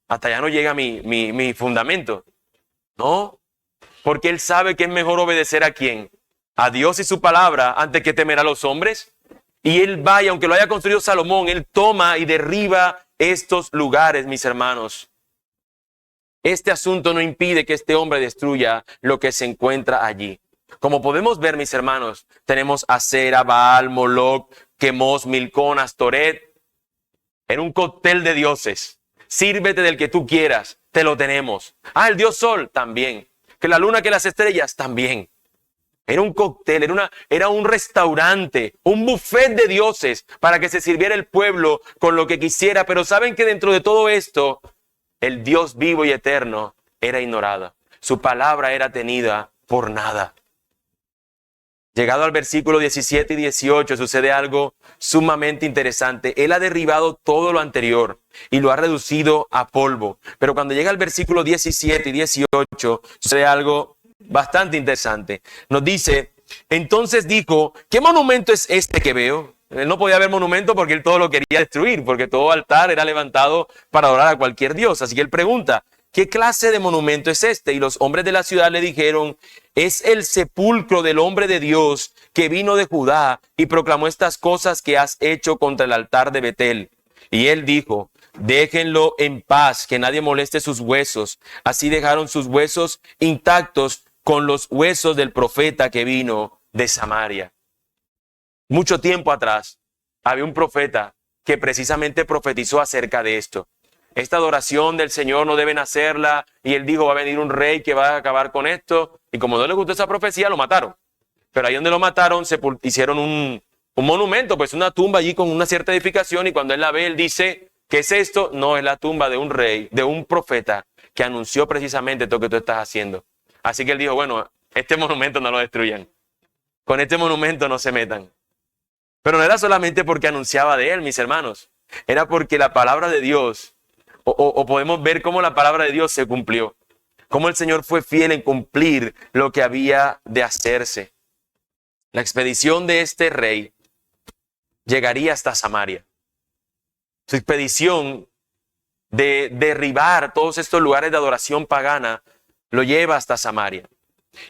Hasta allá no llega mi fundamento. No, porque él sabe que es mejor obedecer a quién, a Dios y su palabra, antes que temer a los hombres. Y él va, y aunque lo haya construido Salomón, él toma y derriba estos lugares, mis hermanos. Este asunto no impide que este hombre destruya lo que se encuentra allí. Como podemos ver, mis hermanos, tenemos Acera, Baal, Moloc, Quemos, Milcón, Astoret. Era un cóctel de dioses. Sírvete del que tú quieras, te lo tenemos. Ah, el dios Sol, también. Que la luna, que las estrellas, también. Era un cóctel, era un restaurante, un buffet de dioses para que se sirviera el pueblo con lo que quisiera. Pero saben que dentro de todo esto, el Dios vivo y eterno era ignorado. Su palabra era tenida por nada. Llegado al versículo 17 y 18 sucede algo sumamente interesante. Él ha derribado todo lo anterior y lo ha reducido a polvo. Pero cuando llega al versículo 17 y 18 sucede algo bastante interesante. Nos dice, entonces dijo, ¿qué monumento es este que veo? Él no podía ver monumento porque él todo lo quería destruir, porque todo altar era levantado para adorar a cualquier dios. Así que él pregunta, ¿qué clase de monumento es este? Y los hombres de la ciudad le dijeron, es el sepulcro del hombre de Dios que vino de Judá y proclamó estas cosas que has hecho contra el altar de Betel. Y él dijo, déjenlo en paz, que nadie moleste sus huesos. Así dejaron sus huesos intactos con los huesos del profeta que vino de Samaria. Mucho tiempo atrás había un profeta que precisamente profetizó acerca de esto. Esta adoración del Señor no deben hacerla, y él dijo, va a venir un rey que va a acabar con esto, y como no le gustó esa profecía, lo mataron. Pero ahí donde lo mataron, hicieron un monumento, pues una tumba allí con una cierta edificación, y cuando él la ve, él dice, ¿qué es esto? No, es la tumba de un rey, de un profeta, que anunció precisamente esto que tú estás haciendo. Así que él dijo, bueno, este monumento no lo destruyan, con este monumento no se metan. Pero no era solamente porque anunciaba de él, mis hermanos, era porque la palabra de Dios, o podemos ver cómo la palabra de Dios se cumplió, cómo el Señor fue fiel en cumplir lo que había de hacerse. La expedición de este rey llegaría hasta Samaria. Su expedición de derribar todos estos lugares de adoración pagana lo lleva hasta Samaria.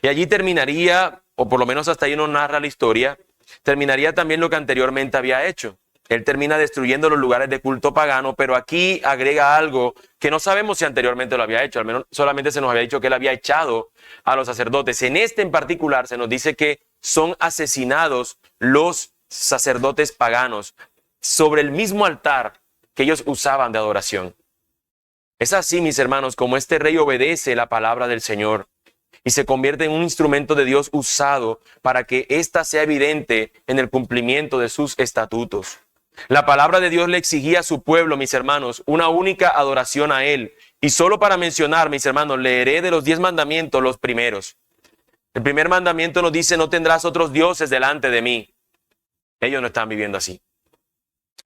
Y allí terminaría, o por lo menos hasta ahí nos narra la historia, terminaría también lo que anteriormente había hecho. Él termina destruyendo los lugares de culto pagano, pero aquí agrega algo que no sabemos si anteriormente lo había hecho. Al menos solamente se nos había dicho que él había echado a los sacerdotes. En este en particular se nos dice que son asesinados los sacerdotes paganos sobre el mismo altar que ellos usaban de adoración. Es así, mis hermanos, como este rey obedece la palabra del Señor y se convierte en un instrumento de Dios usado para que ésta sea evidente en el cumplimiento de sus estatutos. La palabra de Dios le exigía a su pueblo, mis hermanos, una única adoración a Él. Y solo para mencionar, mis hermanos, leeré de los 10 mandamientos los primeros. El primer mandamiento nos dice, no tendrás otros dioses delante de mí. Ellos no están viviendo así.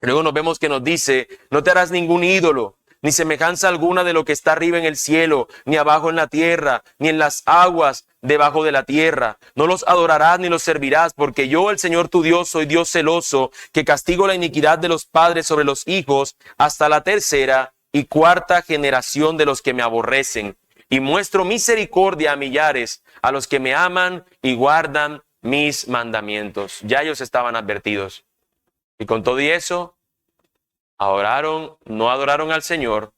Luego nos vemos que nos dice, no te harás ningún ídolo, ni semejanza alguna de lo que está arriba en el cielo, ni abajo en la tierra, ni en las aguas debajo de la tierra. No los adorarás ni los servirás, porque yo, el Señor tu Dios, soy Dios celoso, que castigo la iniquidad de los padres sobre los hijos hasta la tercera y cuarta generación de los que me aborrecen. Y muestro misericordia a millares, a los que me aman y guardan mis mandamientos. Ya ellos estaban advertidos. Y con todo y eso, no adoraron al Señor,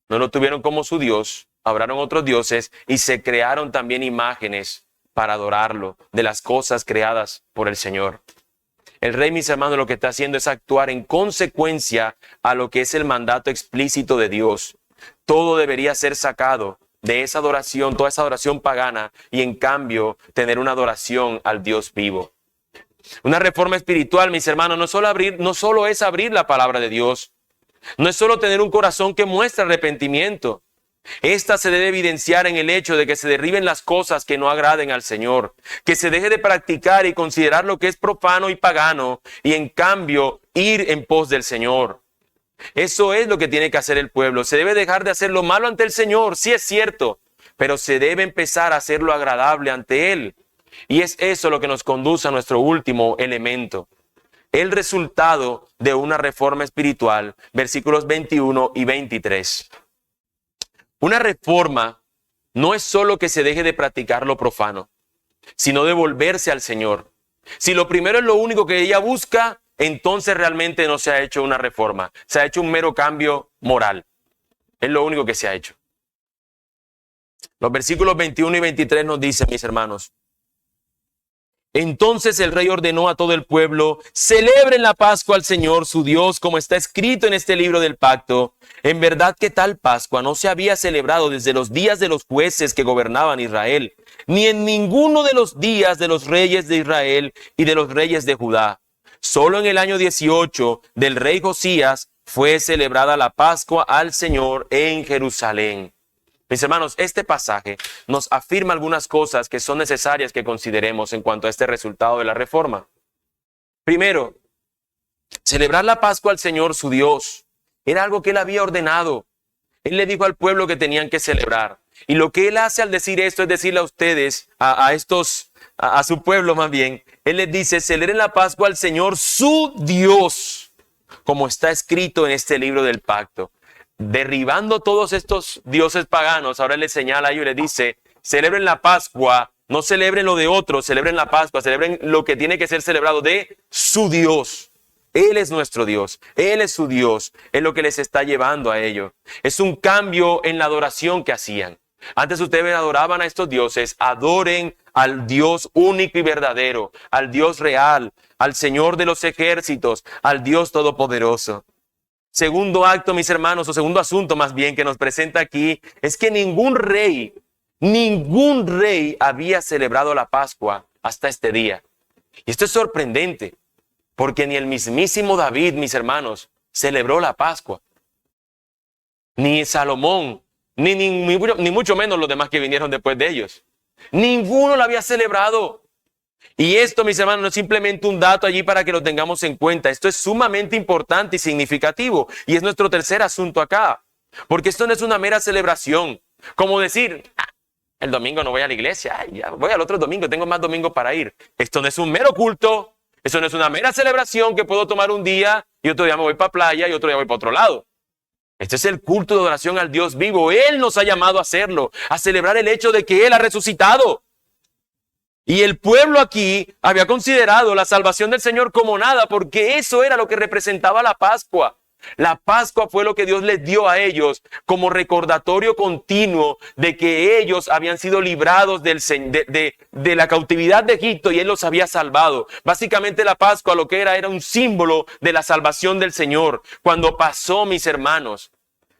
no lo tuvieron como su Dios, adoraron otros dioses y se crearon también imágenes para adorarlo de las cosas creadas por el Señor. El rey, mis hermanos, lo que está haciendo es actuar en consecuencia a lo que es el mandato explícito de Dios. Todo debería ser sacado de esa adoración, toda esa adoración pagana, y en cambio tener una adoración al Dios vivo. Una reforma espiritual, mis hermanos, no solo es abrir la palabra de Dios, no es solo tener un corazón que muestra arrepentimiento. Esta se debe evidenciar en el hecho de que se derriben las cosas que no agraden al Señor, que se deje de practicar y considerar lo que es profano y pagano, y en cambio ir en pos del Señor. Eso es lo que tiene que hacer el pueblo. Se debe dejar de hacer lo malo ante el Señor, sí es cierto, pero se debe empezar a hacer lo agradable ante Él. Y es eso lo que nos conduce a nuestro último elemento. El resultado de una reforma espiritual, versículos 21 y 23. Una reforma no es solo que se deje de practicar lo profano, sino de volverse al Señor. Si lo primero es lo único que ella busca, entonces realmente no se ha hecho una reforma. Se ha hecho un mero cambio moral. Es lo único que se ha hecho. Los versículos 21 y 23 nos dicen, mis hermanos: entonces el rey ordenó a todo el pueblo: celebren la Pascua al Señor su Dios, como está escrito en este libro del pacto. En verdad que tal Pascua no se había celebrado desde los días de los jueces que gobernaban Israel, ni en ninguno de los días de los reyes de Israel y de los reyes de Judá. Solo en el año 18 del rey Josías fue celebrada la Pascua al Señor en Jerusalén. Mis hermanos, este pasaje nos afirma algunas cosas que son necesarias que consideremos en cuanto a este resultado de la reforma. Primero, celebrar la Pascua al Señor su Dios era algo que Él había ordenado. Él le dijo al pueblo que tenían que celebrar. Y lo que Él hace al decir esto es decirle a ustedes, a su pueblo más bien, Él les dice: celebren la Pascua al Señor su Dios, como está escrito en este libro del pacto. Derribando todos estos dioses paganos, ahora Él les señala a ellos y les dice: celebren la Pascua, no celebren lo de otros, celebren la Pascua, celebren lo que tiene que ser celebrado de su Dios. Él es nuestro Dios, Él es su Dios, es lo que les está llevando a ello. Es un cambio en la adoración que hacían. Antes ustedes adoraban a estos dioses, adoren al Dios único y verdadero, al Dios real, al Señor de los ejércitos, al Dios todopoderoso. Segundo acto, mis hermanos, o segundo asunto más bien que nos presenta aquí, es que ningún rey había celebrado la Pascua hasta este día. Y esto es sorprendente, porque ni el mismísimo David, mis hermanos, celebró la Pascua. Ni Salomón, ni mucho menos los demás que vinieron después de ellos. Ninguno la había celebrado. Y esto, mis hermanos, no es simplemente un dato allí para que lo tengamos en cuenta. Esto es sumamente importante y significativo. Y es nuestro tercer asunto acá. Porque esto no es una mera celebración. Como decir: el domingo no voy a la iglesia, ya voy al otro domingo, tengo más domingos para ir. Esto no es un mero culto. Eso no es una mera celebración que puedo tomar un día y otro día me voy para playa y otro día voy para otro lado. Este es el culto de adoración al Dios vivo. Él nos ha llamado a hacerlo, a celebrar el hecho de que Él ha resucitado. Y el pueblo aquí había considerado la salvación del Señor como nada, porque eso era lo que representaba la Pascua. La Pascua fue lo que Dios les dio a ellos como recordatorio continuo de que ellos habían sido librados de la cautividad de Egipto y Él los había salvado. Básicamente la Pascua lo que era un símbolo de la salvación del Señor. Cuando pasó, mis hermanos,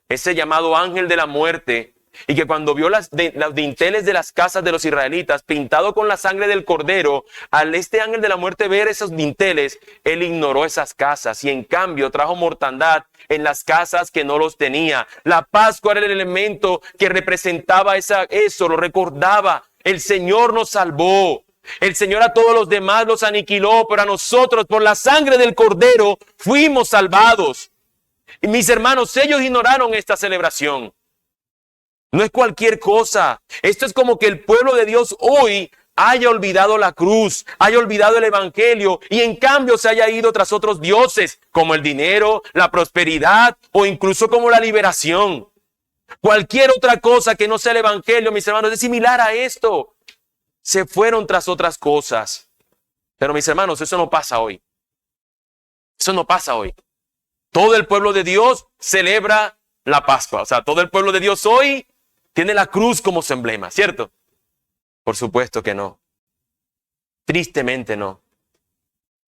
ese llamado ángel de la muerte, y que cuando vio los dinteles de las casas de los israelitas pintado con la sangre del cordero, al este ángel de la muerte ver esos dinteles, él ignoró esas casas y en cambio trajo mortandad en las casas que no los tenía. La Pascua era el elemento que representaba eso, lo recordaba. El Señor nos salvó. El Señor a todos los demás los aniquiló, pero a nosotros por la sangre del cordero fuimos salvados. Y mis hermanos, ellos ignoraron esta celebración. No es cualquier cosa. Esto es como que el pueblo de Dios hoy haya olvidado la cruz, haya olvidado el evangelio y en cambio se haya ido tras otros dioses como el dinero, la prosperidad o incluso como la liberación. Cualquier otra cosa que no sea el evangelio, mis hermanos, es similar a esto. Se fueron tras otras cosas. Pero mis hermanos, eso no pasa hoy. Eso no pasa hoy. Todo el pueblo de Dios celebra la Pascua. O sea, todo el pueblo de Dios hoy tiene la cruz como su emblema, ¿cierto? Por supuesto que no. Tristemente no.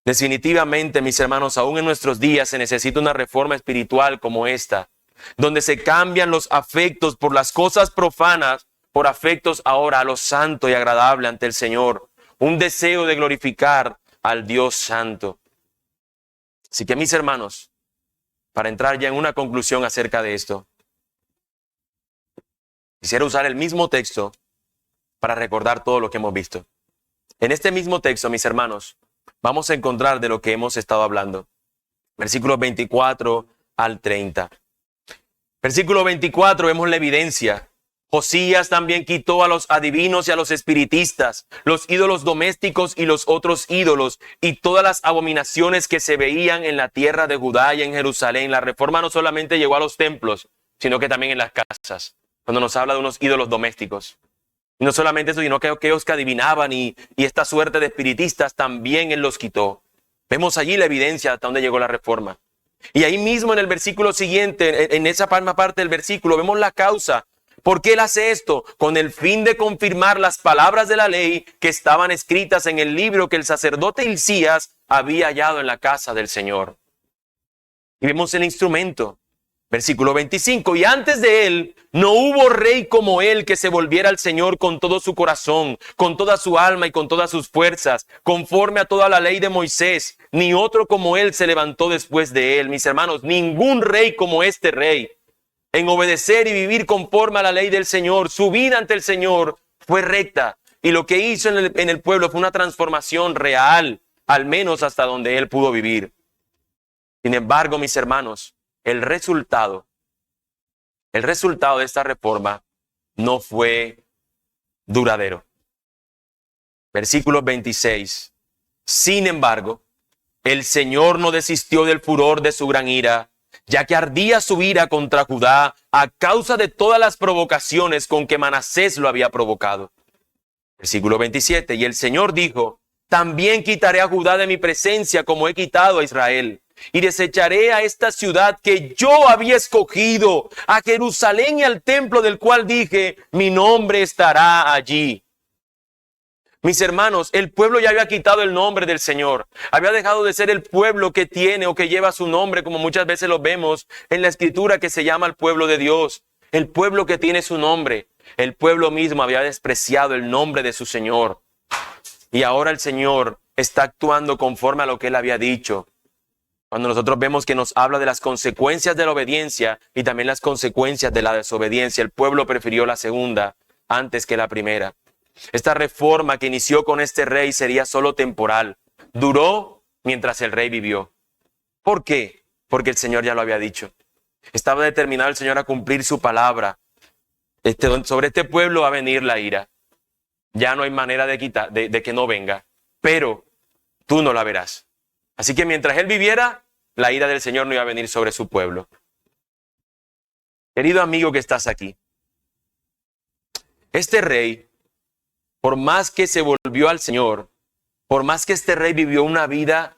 Definitivamente, mis hermanos, aún en nuestros días se necesita una reforma espiritual como esta, donde se cambian los afectos por las cosas profanas, por afectos ahora a lo santo y agradable ante el Señor. Un deseo de glorificar al Dios Santo. Así que, mis hermanos, para entrar ya en una conclusión acerca de esto, quisiera usar el mismo texto para recordar todo lo que hemos visto. En este mismo texto, mis hermanos, vamos a encontrar de lo que hemos estado hablando. Versículos 24 al 30. Versículo 24 vemos la evidencia. Josías también quitó a los adivinos y a los espiritistas, los ídolos domésticos y los otros ídolos, y todas las abominaciones que se veían en la tierra de Judá y en Jerusalén. La reforma no solamente llegó a los templos, sino que también en las casas, cuando nos habla de unos ídolos domésticos. Y no solamente eso, sino que aquellos que adivinaban y esta suerte de espiritistas también él los quitó. Vemos allí la evidencia hasta dónde llegó la reforma. Y ahí mismo en el versículo siguiente, en esa misma parte del versículo, vemos la causa. ¿Por qué él hace esto? Con el fin de confirmar las palabras de la ley que estaban escritas en el libro que el sacerdote Hilcías había hallado en la casa del Señor. Y vemos el instrumento. Versículo 25, y antes de él no hubo rey como él que se volviera al Señor con todo su corazón, con toda su alma y con todas sus fuerzas, conforme a toda la ley de Moisés, ni otro como él se levantó después de él. Mis hermanos, ningún rey como este rey, en obedecer y vivir conforme a la ley del Señor, su vida ante el Señor fue recta, y lo que hizo en el pueblo fue una transformación real, al menos hasta donde él pudo vivir. Sin embargo, mis hermanos, el resultado de esta reforma no fue duradero. Versículo 26. Sin embargo, el Señor no desistió del furor de su gran ira, ya que ardía su ira contra Judá a causa de todas las provocaciones con que Manasés lo había provocado. Versículo 27. Y el Señor dijo, también quitaré a Judá de mi presencia como he quitado a Israel. Y desecharé a esta ciudad que yo había escogido, a Jerusalén y al templo del cual dije, mi nombre estará allí. Mis hermanos, el pueblo ya había quitado el nombre del Señor. Había dejado de ser el pueblo que tiene o que lleva su nombre, como muchas veces lo vemos en la escritura que se llama el pueblo de Dios. El pueblo que tiene su nombre. El pueblo mismo había despreciado el nombre de su Señor. Y ahora el Señor está actuando conforme a lo que Él había dicho. Cuando nosotros vemos que nos habla de las consecuencias de la obediencia y también las consecuencias de la desobediencia, el pueblo prefirió la segunda antes que la primera. Esta reforma que inició con este rey sería solo temporal. Duró mientras el rey vivió. ¿Por qué? Porque el Señor ya lo había dicho. Estaba determinado el Señor a cumplir su palabra. Sobre este pueblo va a venir la ira. Ya no hay manera de que no venga. Pero tú no la verás. Así que mientras él viviera, la ira del Señor no iba a venir sobre su pueblo. Querido amigo que estás aquí, este rey, por más que se volvió al Señor, por más que este rey vivió una vida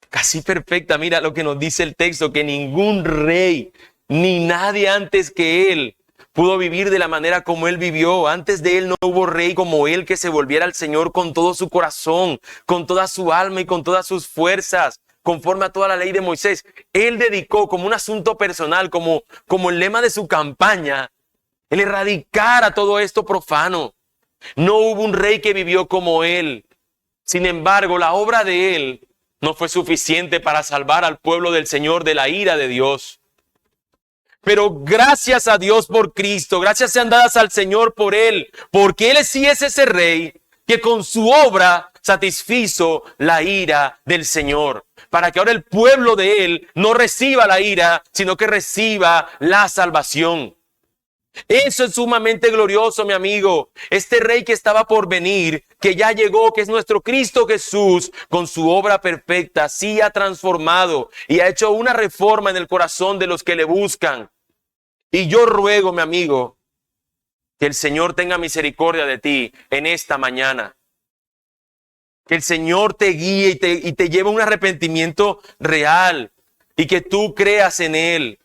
casi perfecta, mira lo que nos dice el texto, que ningún rey, ni nadie antes que él, pudo vivir de la manera como él vivió. Antes de él no hubo rey como él que se volviera al Señor con todo su corazón, con toda su alma y con todas sus fuerzas, conforme a toda la ley de Moisés. Él dedicó como un asunto personal, como el lema de su campaña, el erradicar a todo esto profano. No hubo un rey que vivió como él. Sin embargo, la obra de él no fue suficiente para salvar al pueblo del Señor de la ira de Dios. Pero gracias a Dios por Cristo, gracias sean dadas al Señor por Él, porque Él sí es ese rey que con su obra satisfizo la ira del Señor, para que ahora el pueblo de Él no reciba la ira, sino que reciba la salvación. Eso es sumamente glorioso, mi amigo. Este rey que estaba por venir, que ya llegó, que es nuestro Cristo Jesús, con su obra perfecta, sí ha transformado y ha hecho una reforma en el corazón de los que le buscan. Y yo ruego, mi amigo, que el Señor tenga misericordia de ti en esta mañana. Que el Señor te guíe y te lleve a un arrepentimiento real y que tú creas en Él.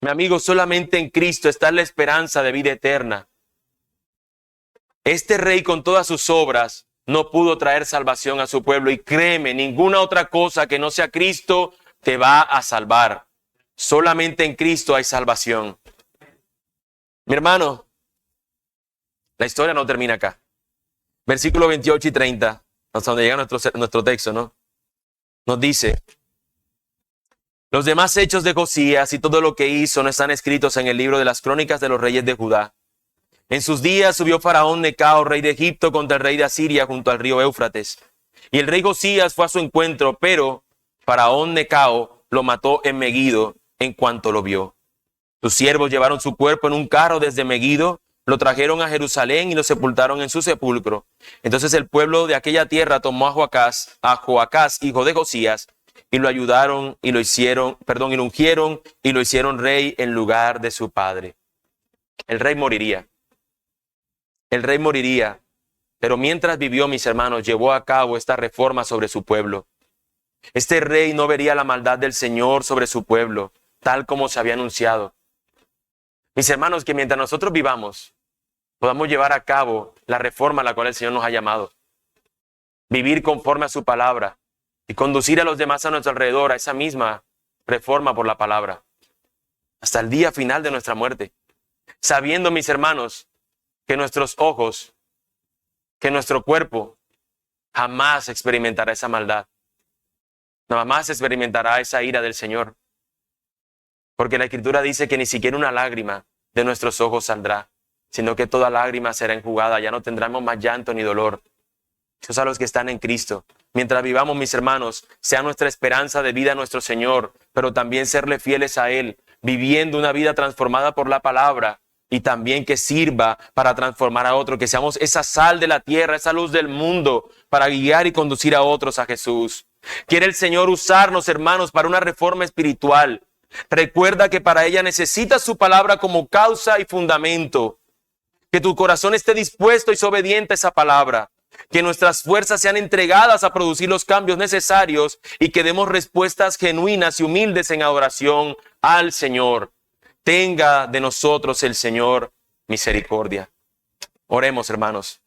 Mi amigo, solamente en Cristo está la esperanza de vida eterna. Este rey con todas sus obras no pudo traer salvación a su pueblo. Y créeme, ninguna otra cosa que no sea Cristo te va a salvar. Solamente en Cristo hay salvación. Mi hermano, la historia no termina acá. Versículos 28 y 30, hasta donde llega nuestro texto, ¿no? Nos dice: los demás hechos de Josías y todo lo que hizo no están escritos en el libro de las crónicas de los reyes de Judá. En sus días subió Faraón Necao, rey de Egipto, contra el rey de Asiria junto al río Éufrates. Y el rey Josías fue a su encuentro, pero Faraón Necao lo mató en Megido en cuanto lo vio. Sus siervos llevaron su cuerpo en un carro desde Megido, lo trajeron a Jerusalén y lo sepultaron en su sepulcro. Entonces el pueblo de aquella tierra tomó a Joacás, hijo de Josías, y lo ayudaron y lo ungieron y lo hicieron rey en lugar de su padre. El rey moriría. El rey moriría, pero mientras vivió, mis hermanos, llevó a cabo esta reforma sobre su pueblo. Este rey no vería la maldad del Señor sobre su pueblo, tal como se había anunciado. Mis hermanos, que mientras nosotros vivamos, podamos llevar a cabo la reforma a la cual el Señor nos ha llamado. Vivir conforme a su palabra y conducir a los demás a nuestro alrededor a esa misma reforma por la palabra. Hasta el día final de nuestra muerte. Sabiendo, mis hermanos, que nuestros ojos, que nuestro cuerpo jamás experimentará esa maldad. Jamás experimentará esa ira del Señor. Porque la Escritura dice que ni siquiera una lágrima de nuestros ojos saldrá, sino que toda lágrima será enjugada. Ya no tendremos más llanto ni dolor. Esos a los que están en Cristo. Mientras vivamos, mis hermanos, sea nuestra esperanza de vida nuestro Señor, pero también serle fieles a Él, viviendo una vida transformada por la palabra y también que sirva para transformar a otro, que seamos esa sal de la tierra, esa luz del mundo para guiar y conducir a otros a Jesús. Quiere el Señor usarnos, hermanos, para una reforma espiritual. Recuerda que para ella necesitas su palabra como causa y fundamento. Que tu corazón esté dispuesto y obediente a esa palabra. Que nuestras fuerzas sean entregadas a producir los cambios necesarios y que demos respuestas genuinas y humildes en adoración al Señor. Tenga de nosotros el Señor misericordia. Oremos, hermanos.